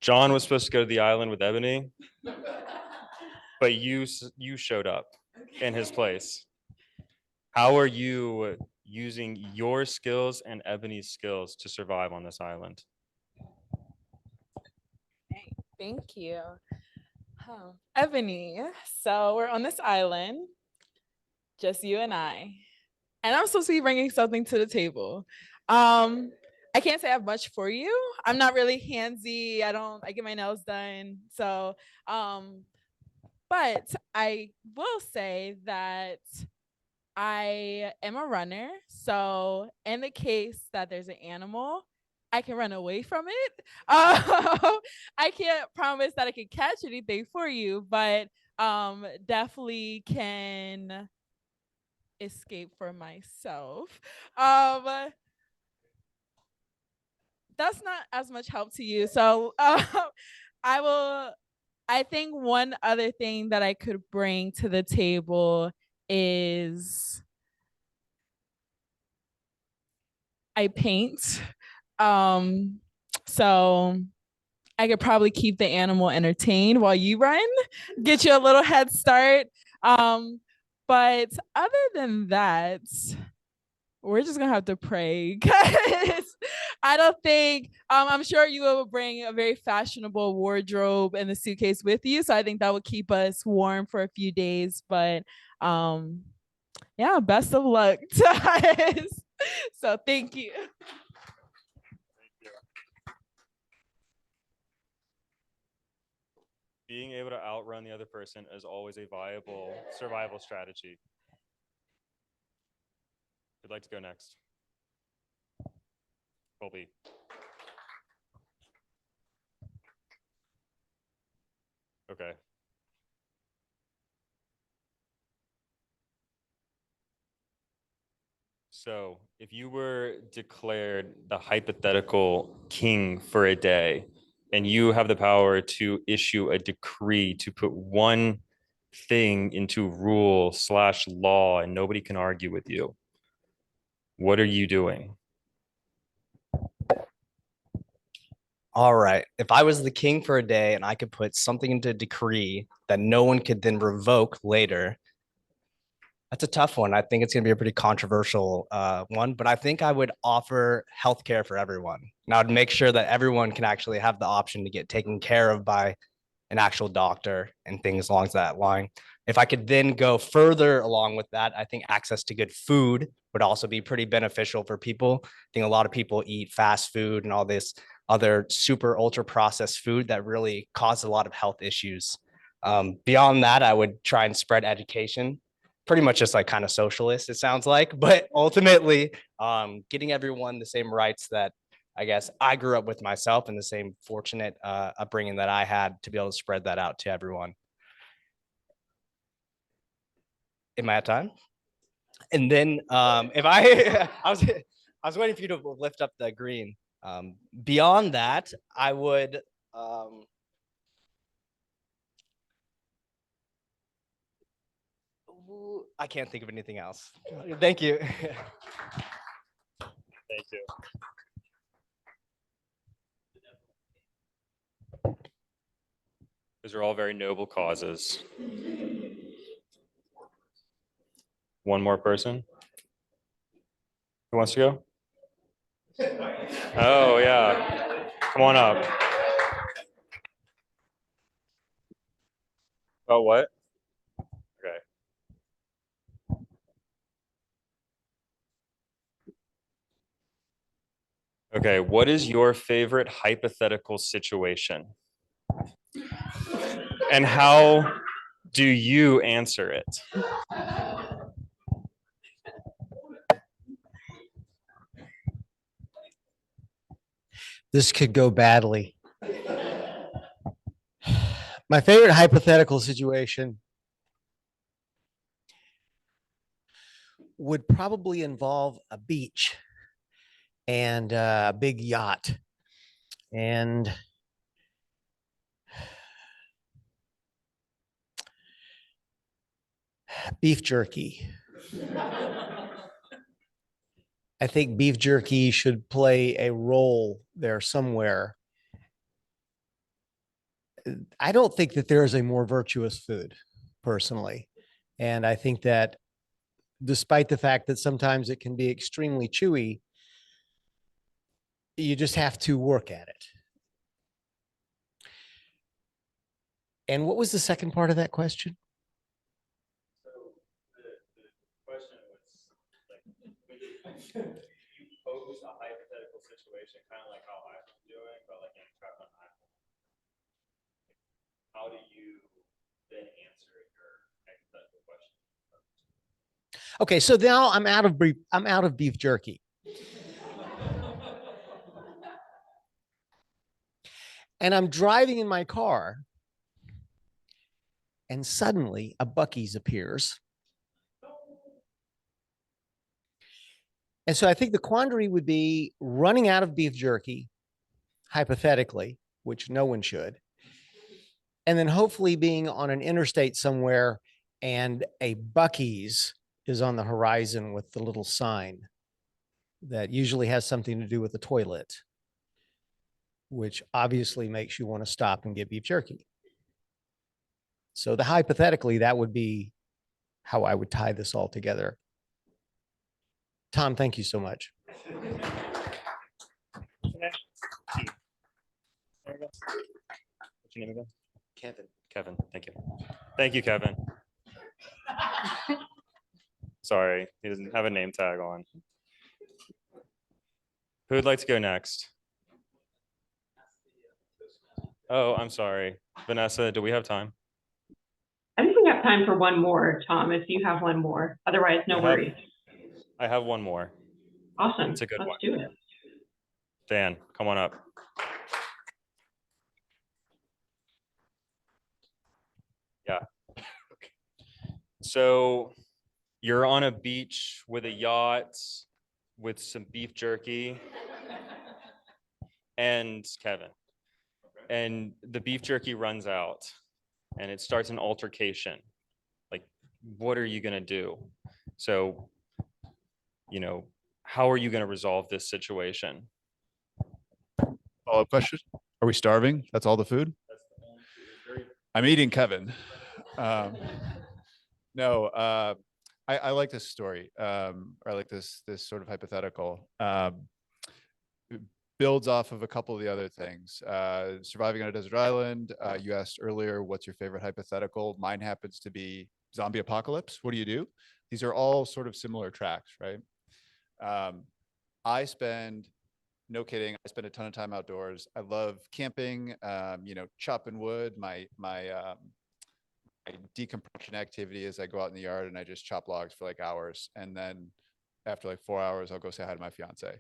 John was supposed to go to the island with Ebony, but you showed up in his place. How are you using your skills and Ebony's skills to survive on this island? Thank you. Ebony, so we're on this island, just you and I'm supposed to be bringing something to the table. I can't say I have much for you. I'm not really handsy. I get my nails done. So, but I will say that I am a runner. So in the case that there's an animal, I can run away from it. I can't promise that I can catch anything for you, but definitely can escape for myself. That's not as much help to you. So I think one other thing that I could bring to the table is I paint. So I could probably keep the animal entertained while you run, get you a little head start. But other than that, we're just gonna have to pray because I don't think I'm sure you will bring a very fashionable wardrobe and the suitcase with you. So I think that would keep us warm for a few days. But yeah, best of luck to us. So thank you. Being able to outrun the other person is always a viable survival strategy. Who'd like to go next? Colby. Okay. So if you were declared the hypothetical king for a day, and you have the power to issue a decree to put one thing into rule/law and nobody can argue with you, what are you doing? All right. If I was the king for a day and I could put something into a decree that no one could then revoke later, that's a tough one. I think it's going to be a pretty controversial one, but I think I would offer healthcare for everyone. And I would make sure that everyone can actually have the option to get taken care of by an actual doctor and things along that line. If I could then go further along with that, I think access to good food would also be pretty beneficial for people. I think a lot of people eat fast food and all this other super ultra processed food that really cause a lot of health issues. Beyond that, I would try and spread education, pretty much just like kind of socialist, it sounds like, but ultimately getting everyone the same rights that I guess I grew up with myself and the same fortunate upbringing that I had to be able to spread that out to everyone. Am I at time? And then if I was waiting for you to lift up the green. Beyond that, I would I can't think of anything else. Thank you. Thank you. Those are all very noble causes. One more person? Who wants to go? Oh, yeah. Come on up. Oh, what? Okay. Okay, what is your favorite hypothetical situation? And how do you answer it? This could go badly. My favorite hypothetical situation would probably involve a beach and a big yacht and beef jerky. I think beef jerky should play a role there somewhere. I don't think that there is a more virtuous food, personally. And I think that despite the fact that sometimes it can be extremely chewy, you just have to work at it. And what was the second part of that question? You pose a hypothetical situation, kind of like how I'm doing, but like in prep on iPhone. How do you then answer your hypothetical question? Okay, so now I'm out of beef jerky. And I'm driving in my car, and suddenly a Buc-ee's appears. And so I think the quandary would be running out of beef jerky, hypothetically, which no one should, and then hopefully being on an interstate somewhere and a Buc-ee's is on the horizon with the little sign that usually has something to do with the toilet, which obviously makes you want to stop and get beef jerky. So hypothetically, that would be how I would tie this all together. Tom, thank you so much. What's your name again? Kevin. Kevin, thank you. Thank you, Kevin. Sorry, he doesn't have a name tag on. Who would like to go next? Oh, I'm sorry. Vanessa, do we have time? I think we have time for one more, Tom, if you have one more. Otherwise, no worries. I have one more. Awesome. It's a good Let's one. do it. Dan, come on up. Yeah. So you're on a beach with a yacht with some beef jerky and Kevin. And the beef jerky runs out and it starts an altercation. Like, what are you going to do? So, you know, how are you going to resolve this situation? Follow-up question. Are we starving? That's all the food? I'm eating Kevin. No, I like this story. Or I like this sort of hypothetical. It builds off of a couple of the other things. Surviving on a desert island. You asked earlier, what's your favorite hypothetical? Mine happens to be zombie apocalypse. What do you do? These are all sort of similar tracks, right? I spend, no kidding, I spend a ton of time outdoors. I love camping, you know, chopping wood. My decompression activity is I go out in the yard and I just chop logs for like hours. And then after like 4 hours, I'll go say hi to my fiance.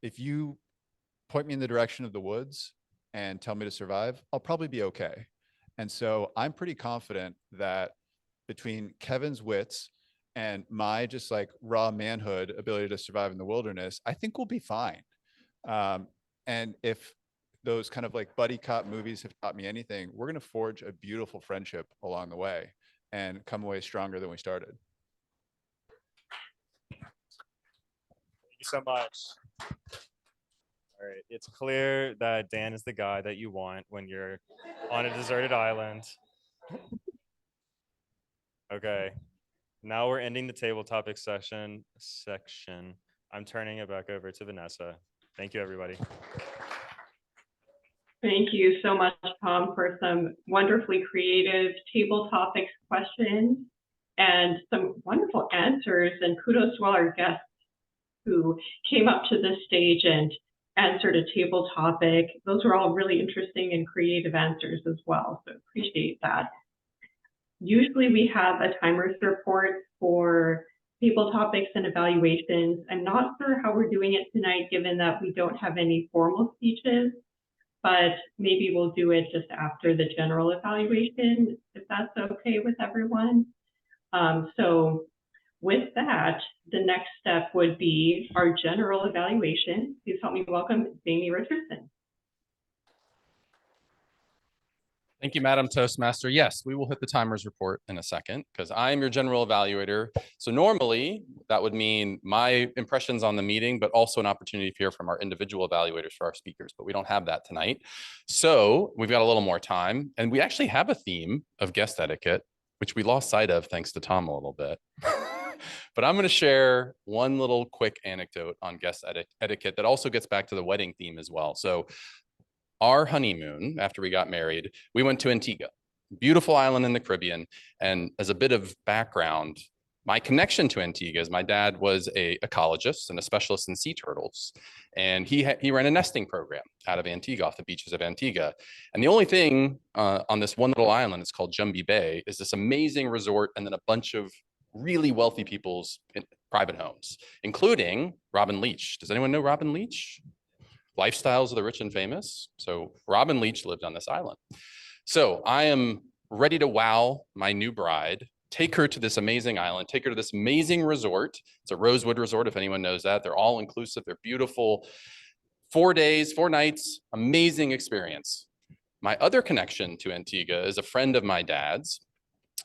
If you point me in the direction of the woods and tell me to survive, I'll probably be okay. And so I'm pretty confident that between Kevin's wits and my just like raw manhood ability to survive in the wilderness, I think we'll be fine. And if those kind of like buddy cop movies have taught me anything, we're going to forge a beautiful friendship along the way and come away stronger than we started. Thank you so much. All right, it's clear that Dan is the guy that you want when you're on a deserted island. Okay, now we're ending the table topic section. I'm turning it back over to Vanessa. Thank you, everybody. Thank you so much, Tom, for some wonderfully creative table topics questions and some wonderful answers. And kudos to all our guests who came up to this stage and answered a table topic. Those were all really interesting and creative answers as well. So appreciate that. Usually we have a timers report for table topics and evaluations. I'm not sure how we're doing it tonight, given that we don't have any formal speeches, but maybe we'll do it just after the general evaluation, if that's okay with everyone. So with that, the next step would be our general evaluation. Please help me welcome Jamie Richardson. Thank you, Madam Toastmaster. Yes, we will hit the timers report in a second because I'm your general evaluator. So normally that would mean my impressions on the meeting, but also an opportunity to hear from our individual evaluators for our speakers, but we don't have that tonight. So we've got a little more time and we actually have a theme of guest etiquette, which we lost sight of thanks to Tom a little bit. But I'm going to share one little quick anecdote on guest etiquette that also gets back to the wedding theme as well. So our honeymoon, after we got married, we went to Antigua, beautiful island in the Caribbean. And as a bit of background, my connection to Antigua is my dad was a ecologist and a specialist in sea turtles. And he ran a nesting program out of Antigua, off the beaches of Antigua. And the only thing on this one little island, it's called Jumbie Bay, is this amazing resort and then a bunch of really wealthy people's private homes, including Robin Leach. Does anyone know Robin Leach? Lifestyles of the Rich and Famous. So Robin Leach lived on this island. So I am ready to wow my new bride, take her to this amazing island, take her to this amazing resort. It's a Rosewood resort, if anyone knows that. They're all inclusive, they're beautiful. 4 days, 4 nights, amazing experience. My other connection to Antigua is a friend of my dad's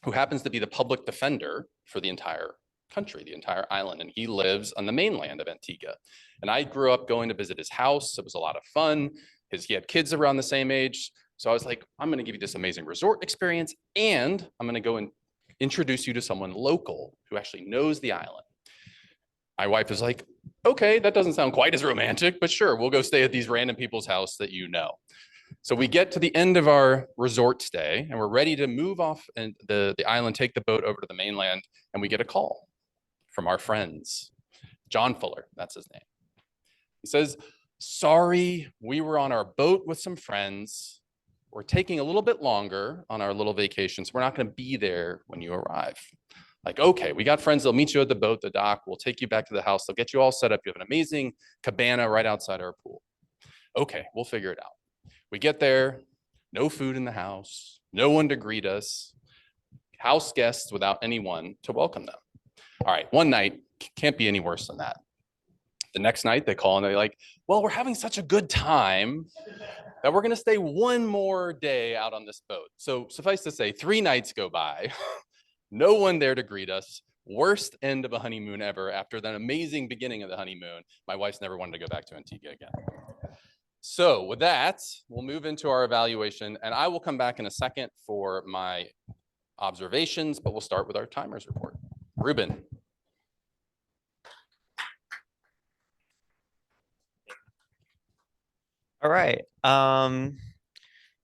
who happens to be the public defender for the entire country, the entire island, and he lives on the mainland of Antigua. And I grew up going to visit his house. It was a lot of fun. He had kids around the same age. So I was like, I'm going to give you this amazing resort experience, and I'm going to go and introduce you to someone local who actually knows the island. My wife is like, okay, that doesn't sound quite as romantic, but sure, we'll go stay at these random people's house that you know. So we get to the end of our resort stay and we're ready to move off and the island, take the boat over to the mainland, and we get a call from our friends. John Fuller, that's his name. He says, sorry, we were on our boat with some friends. We're taking a little bit longer on our little vacation, so we're not going to be there when you arrive. Like, okay, we got friends. They'll meet you at the boat, the dock. We'll take you back to the house. They'll get you all set up. You have an amazing cabana right outside our pool. Okay, we'll figure it out. We get there, no food in the house, no one to greet us, house guests without anyone to welcome them. All right, one night, can't be any worse than that. The next night they call and they're like, well, we're having such a good time that we're gonna stay one more day out on this boat. So suffice to say, 3 nights go by, no one there to greet us, worst end of a honeymoon ever. After that amazing beginning of the honeymoon, my wife's never wanted to go back to Antigua again. So with that, we'll move into our evaluation and I will come back in a second for my observations, but we'll start with our timers report. Ruben. All right.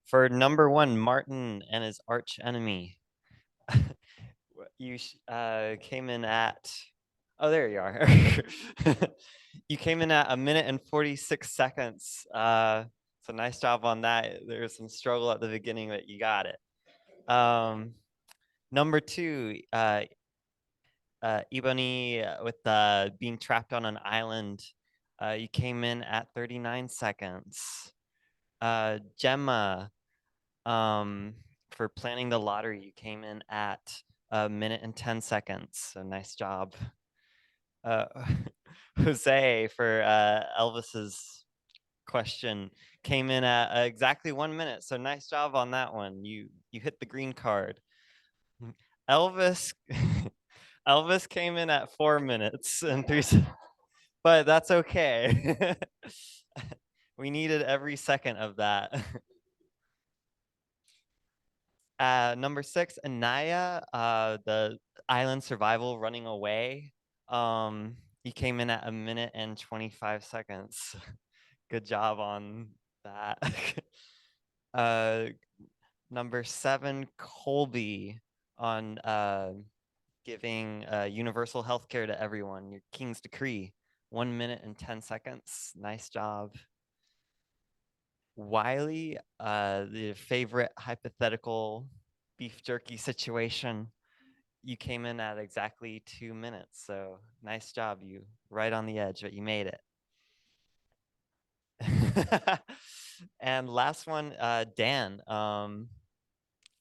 For number 1, Martin and his arch enemy. You came in at, oh, there you are. You came in at 1 minute and 46 seconds. So nice job on that. There was some struggle at the beginning, but you got it. Number 2, Ebony with being trapped on an island. You came in at 39 seconds. Gemma, for planning the lottery, you came in at 1 minute and 10 seconds. So nice job. Jose, for Elvis's question, came in at exactly 1 minute. So nice job on that one. You hit the green card. Elvis Elvis came in at 4 minutes and 3 but that's okay. We needed every second of that. Number 6, Anaya, the island survival running away. You came in at 1 minute and 25 seconds. Good job on that. Number 7, Colby, on giving universal health care to everyone, your King's Decree. 1 minute and 10 seconds. Nice job. Wiley, the favorite hypothetical beef jerky situation. You came in at exactly 2 minutes. So nice job. You right on the edge, but you made it. And last one, Dan,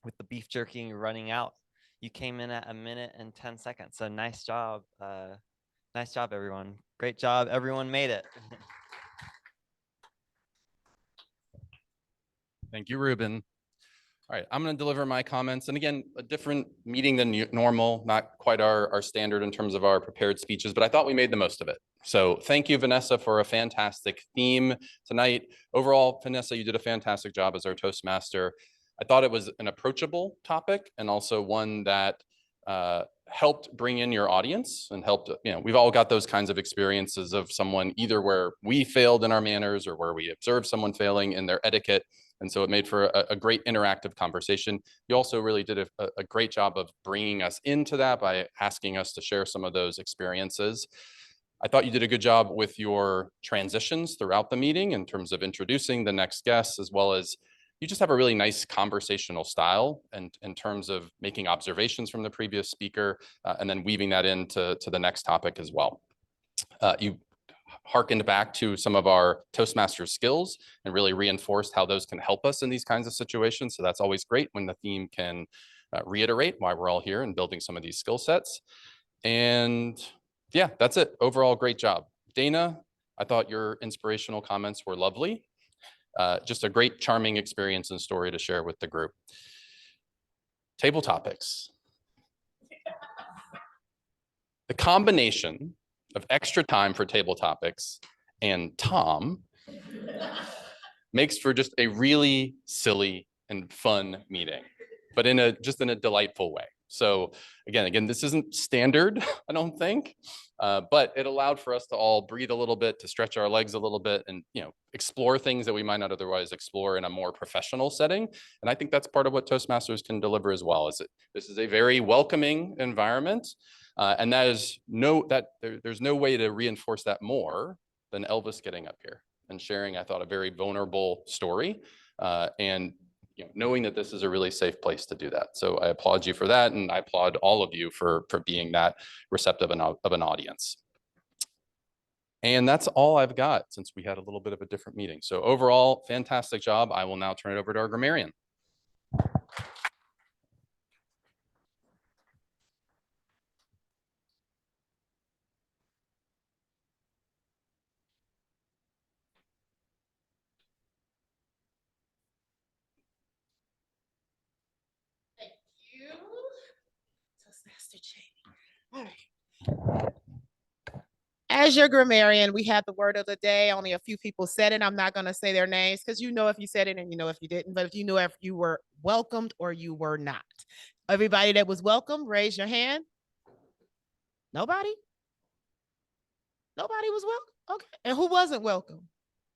with the beef jerky running out. You came in at 1 minute and 10 seconds. So nice job. Nice job, everyone. Great job. Everyone made it. Thank you, Ruben. All right, I'm going to deliver my comments. And again, a different meeting than normal, not quite our standard in terms of our prepared speeches, but I thought we made the most of it. So thank you, Vanessa, for a fantastic theme tonight. Overall, Vanessa, you did a fantastic job as our Toastmaster. I thought it was an approachable topic and also one that helped bring in your audience and helped, we've all got those kinds of experiences of someone either where we failed in our manners or where we observed someone failing in their etiquette. And so it made for a great interactive conversation. You also really did a great job of bringing us into that by asking us to share some of those experiences. I thought you did a good job with your transitions throughout the meeting in terms of introducing the next guests, as well as you just have a really nice conversational style and in terms of making observations from the previous speaker and then weaving that into the next topic as well. You harkened back to some of our Toastmaster skills and really reinforced how those can help us in these kinds of situations. So that's always great when the theme can reiterate why we're all here and building some of these skill sets. And yeah, that's it. Overall, great job. Dana, I thought your inspirational comments were lovely. Just a great, charming experience and story to share with the group. Table topics. The combination of extra time for table topics and Tom makes for just a really silly and fun meeting, but just in a delightful way. So again, this isn't standard, I don't think, but it allowed for us to all breathe a little bit, to stretch our legs a little bit and, explore things that we might not otherwise explore in a more professional setting. And I think that's part of what Toastmasters can deliver as well. This is a very welcoming environment. And there's no way to reinforce that more than Elvis getting up here and sharing, I thought, a very vulnerable story. And knowing that this is a really safe place to do that. So I applaud you for that. And I applaud all of you for being that receptive of an audience. And that's all I've got since we had a little bit of a different meeting. So overall, fantastic job. I will now turn it over to our grammarian. Toastmaster Jamie. All right. As your grammarian, we had the word of the day. Only a few people said it. I'm not going to say their names because you know if you said it and you know if you didn't. But if you know if you were welcomed or you were not. Everybody that was welcomed, raise your hand. Nobody? Nobody was welcome? Okay. And who wasn't welcome?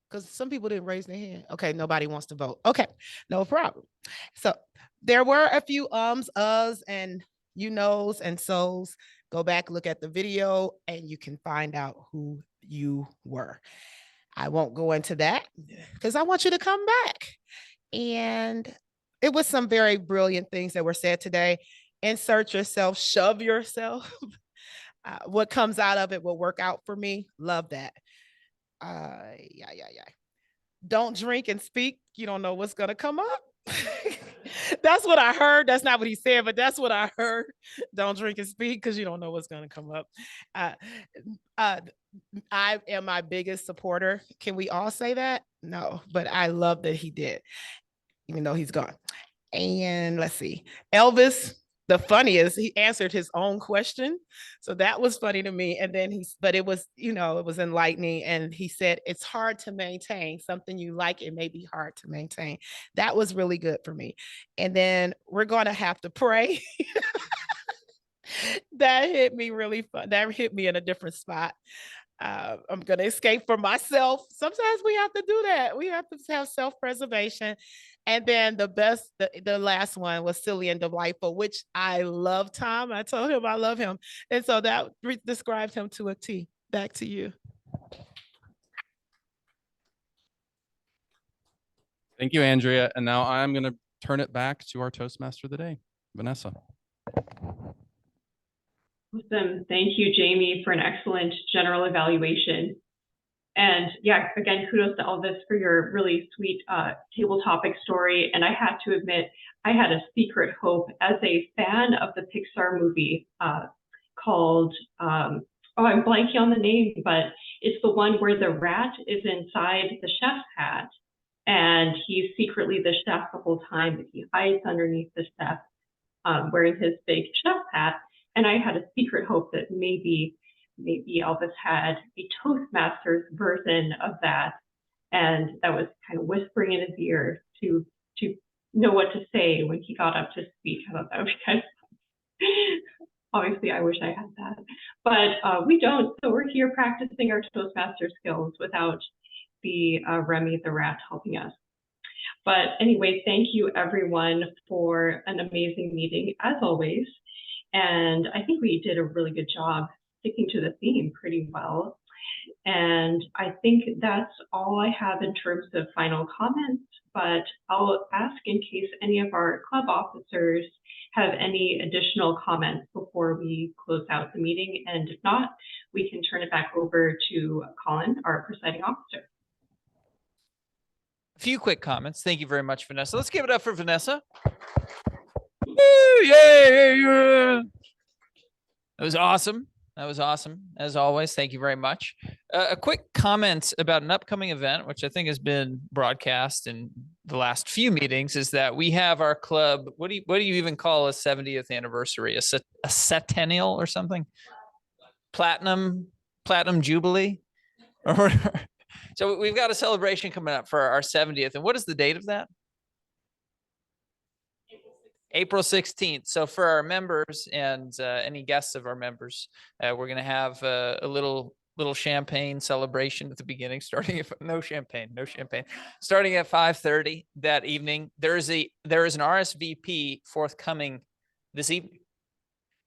Because some people didn't raise their hand. Okay, nobody wants to vote. Okay, no problem. So there were a few ums, uhs, and you knows and so's. Go back, look at the video, and you can find out who you were. I won't go into that because I want you to come back. And it was some very brilliant things that were said today. Insert yourself, shove yourself. What comes out of it will work out for me. Love that. Yeah. Don't drink and speak. You don't know what's going to come up. That's what I heard. That's not what he said, but that's what I heard. Don't drink and speak because you don't know what's going to come up. I am my biggest supporter. Can we all say that? No, but I love that he did, even though he's gone. And let's see, Elvis, the funniest, he answered his own question. So that was funny to me. And then but it was, it was enlightening. And he said, it's hard to maintain something you like. It may be hard to maintain. That was really good for me. And then we're going to have to pray. That hit me really fun. That hit me in a different spot. I'm going to escape from myself. Sometimes we have to do that. We have to have self-preservation. And then the last one was silly and delightful, which I love Tom. I told him I love him. And so that describes him to a T. Back to you. Thank you, Andrea. And now I'm going to turn it back to our Toastmaster of the day, Vanessa. Awesome. Thank you, Jamie, for an excellent general evaluation. And yeah, again, kudos to Elvis for your really sweet table topic story. And I had to admit, I had a secret hope as a fan of the Pixar movie called, I'm blanking on the name, but it's the one where the rat is inside the chef's hat And he's secretly the chef the whole time, but he hides underneath the chef, wearing his big chef hat. And I had a secret hope that maybe Elvis had a Toastmasters version of that, and that was kind of whispering in his ear to know what to say when he got up to speak. I thought that was kind of obviously I wish I had that, but we don't. So we're here practicing our Toastmaster skills without the Remy the rat helping us. But anyway, thank you everyone for an amazing meeting as always. And I think we did a really good job sticking to the theme pretty well. And I think that's all I have in terms of final comments, but I'll ask in case any of our club officers have any additional comments before we close out the meeting. And if not, we can turn it back over to Colin, our presiding officer. A few quick comments. Thank you very much, Vanessa. Let's give it up for Vanessa. Woo, yeah. That was awesome. That was awesome, as always. Thank you very much. A quick comment about an upcoming event, which I think has been broadcast in the last few meetings, is that we have our club. What do you even call a 70th anniversary? A centennial or something? Platinum jubilee? Or so we've got a celebration coming up for our 70th. And what is the date of that? April 16th. So for our members and any guests of our members, we're going to have a little champagne celebration at the beginning, starting at no champagne, starting at 5:30 that evening. There is an RSVP forthcoming this evening.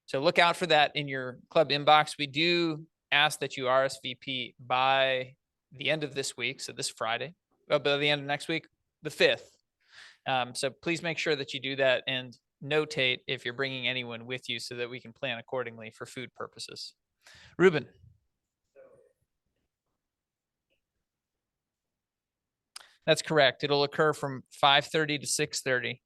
So look out for that in your club inbox. We do ask that you RSVP by the end of this week. So this Friday, by the end of next week, the 5th. So please make sure that you do that and notate if you're bringing anyone with you so that we can plan accordingly for food purposes. Ruben. That's correct. It'll occur from 5:30 to 6:30.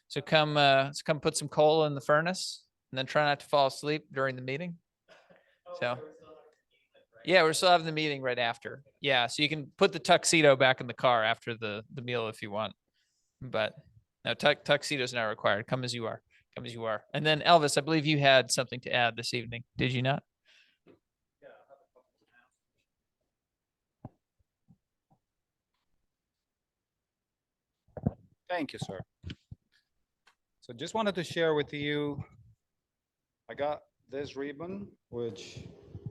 So come put some coal in the furnace and then try not to fall asleep during the meeting. So yeah, we're still having the meeting right after. Yeah, so you can put the tuxedo back in the car after the meal if you want. But no, tuxedos not required. Come as you are. Come as you are. And then Elvis, I believe you had something to add this evening. Did you not? Thank you, sir. So just wanted to share with you, I got this ribbon, which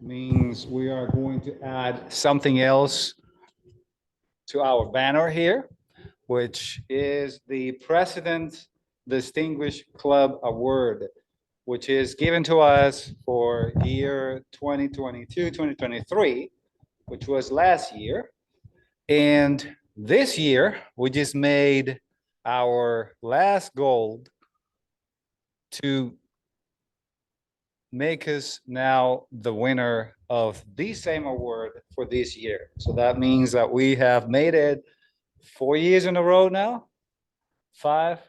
means we are going to add something else to our banner here, which is the President Distinguished Club Award, which is given to us for year 2022, 2023, which was last year. And this year, we just made our last goal to make us now the winner of the same award for this year. So that means that we have made it 4 years in a row now, 5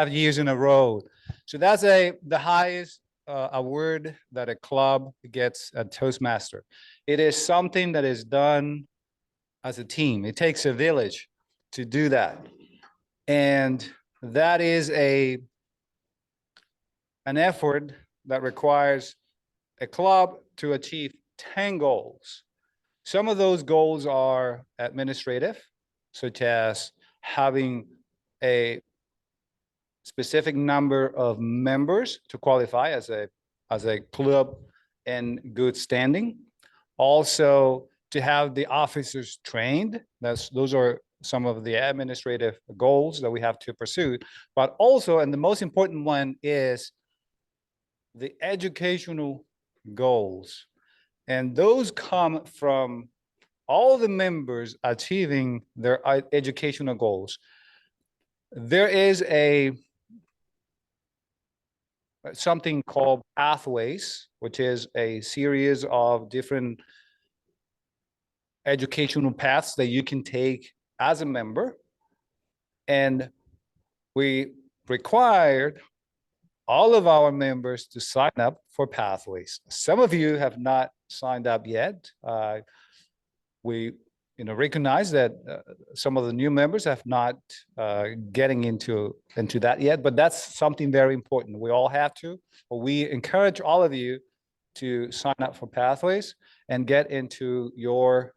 years in a row. So that's the highest award that a club gets at Toastmaster. It is something that is done as a team. It takes a village to do that. And that is an effort that requires a club to achieve 10 goals. Some of those goals are administrative, such as having a specific number of members to qualify as a club in good standing. Also, to have the officers trained. Those are some of the administrative goals that we have to pursue. But also, and the most important one is the educational goals. And those come from all the members achieving their educational goals. There is something called Pathways, which is a series of different educational paths that you can take as a member. And we required all of our members to sign up for Pathways. Some of you have not signed up yet. We recognize that some of the new members have not getting into that yet, but that's something very important. We all have to, but we encourage all of you to sign up for Pathways and get into your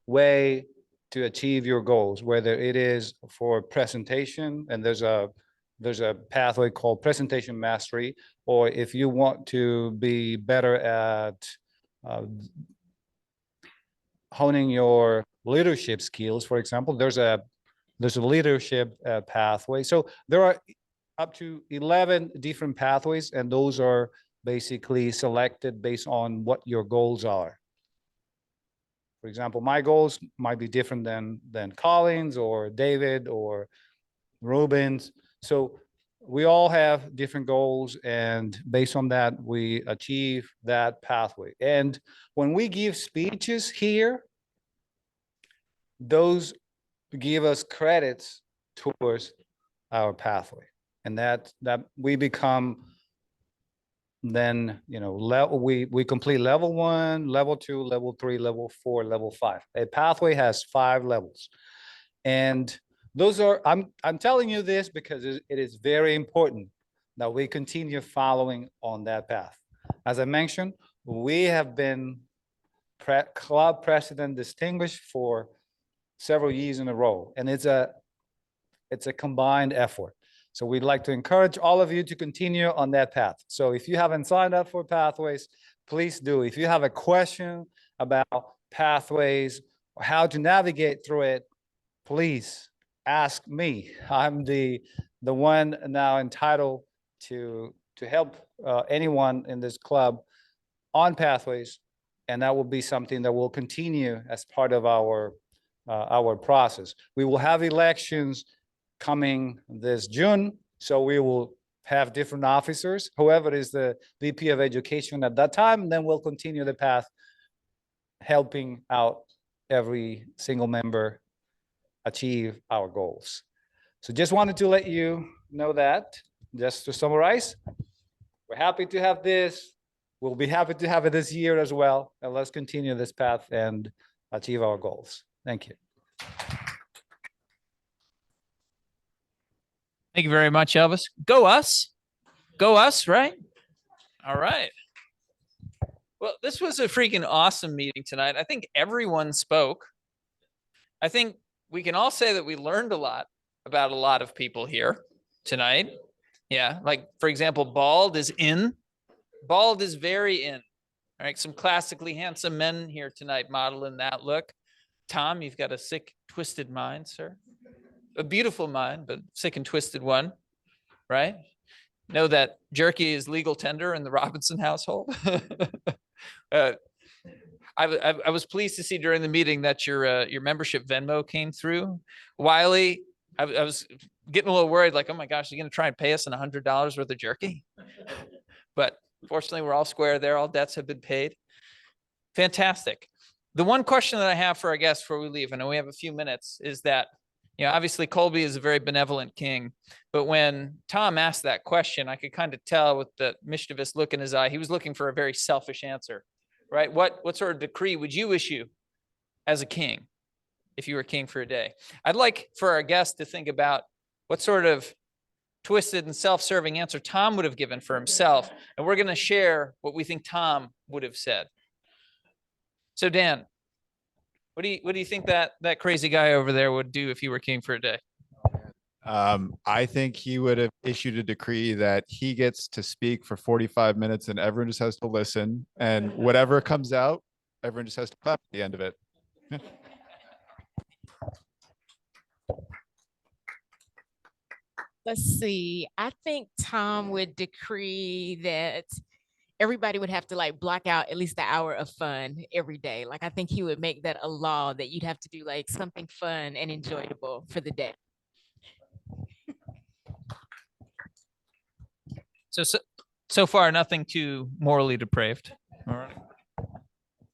way to achieve your goals, whether it is for presentation, and there's a pathway called presentation mastery, or if you want to be better at honing your leadership skills, for example, there's a leadership pathway. So there are up to 11 different pathways, and those are basically selected based on what your goals are. For example, my goals might be different than Colin's or David or Ruben's. So we all have different goals, and based on that, we achieve that pathway. And when we give speeches here, those give us credits towards our pathway, and that we become then, we complete level 1, level 2, level 3, level 4, level 5. A pathway has 5 levels, and those are, I'm telling you this because it is very important that we continue following on that path. As I mentioned, we have been club president distinguished for several years in a row, and it's a combined effort. So we'd like to encourage all of you to continue on that path. So if you haven't signed up for Pathways, please do. If you have a question about Pathways or how to navigate through it, please ask me. I'm the one now entitled to help anyone in this club on Pathways, and that will be something that will continue as part of our process. We will have elections coming this June, so we will have different officers, whoever is the VP of Education at that time, and then we'll continue the path, helping out every single member achieve our goals. So just wanted to let you know that. Just to summarize, we're happy to have this. We'll be happy to have it this year as well, and let's continue this path and achieve our goals. Thank you. Thank you very much, Elvis. Go us. Go us, right? All right. Well, this was a freaking awesome meeting tonight. I think everyone spoke. I think we can all say that we learned a lot about a lot of people here tonight. Yeah, like, for example, Bald is in. Bald is very in. All right, some classically handsome men here tonight modeling that look. Tom, you've got a sick, twisted mind, sir. A beautiful mind, but sick and twisted one, right? Know that jerky is legal tender in the Robinson household. I was pleased to see during the meeting that your membership Venmo came through. Wiley, I was getting a little worried, like, oh my gosh, you're going to try and pay us $100 worth of jerky? But fortunately, we're all square there. All debts have been paid. Fantastic. The one question that I have for our guests before we leave, I know we have a few minutes, is that, obviously Colby is a very benevolent king, but when Tom asked that question, I could kind of tell with the mischievous look in his eye, he was looking for a very selfish answer, right? What sort of decree would you issue as a king if you were king for a day? I'd like for our guests to think about what sort of twisted and self-serving answer Tom would have given for himself, and we're going to share what we think Tom would have said. So Dan, what do you think that crazy guy over there would do if he were king for a day? I think he would have issued a decree that he gets to speak for 45 minutes and everyone just has to listen, and whatever comes out, everyone just has to clap at the end of it. Let's see. I think Tom would decree that everybody would have to like block out at least an hour of fun every day. Like, I think he would make that a law that you'd have to do like something fun and enjoyable for the day. So far, nothing too morally depraved. All right.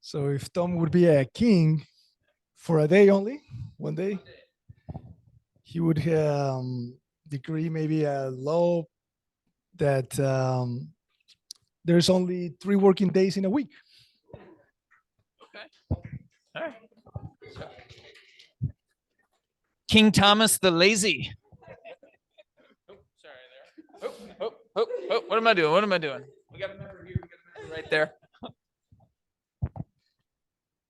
So if Tom would be a king for a day only, one day, he would decree maybe a law that there's only 3 working days in a week. Okay. All right. King Thomas the Lazy. Oh, what am I doing? What am I doing? We got a member here. We got a member right there.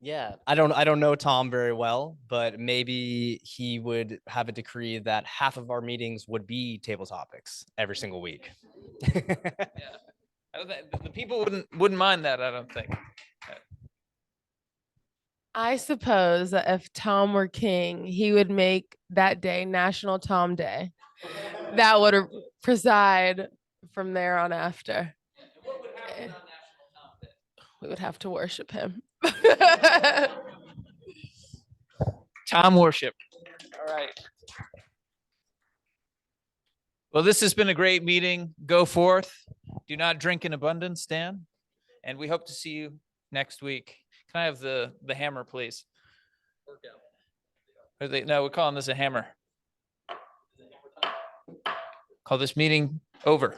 Yeah, I don't know Tom very well, but maybe he would have a decree that half of our meetings would be table topics every single week. I don't think the people wouldn't mind that. I don't think. I suppose that if Tom were king, he would make that day National Tom Day. That would preside from there on after. We would have to worship him. Tom worship. All right. Well, this has been a great meeting. Go forth. Do not drink in abundance, Dan. And we hope to see you next week. Can I have the hammer, please? No, we're calling this a hammer. Call this meeting over.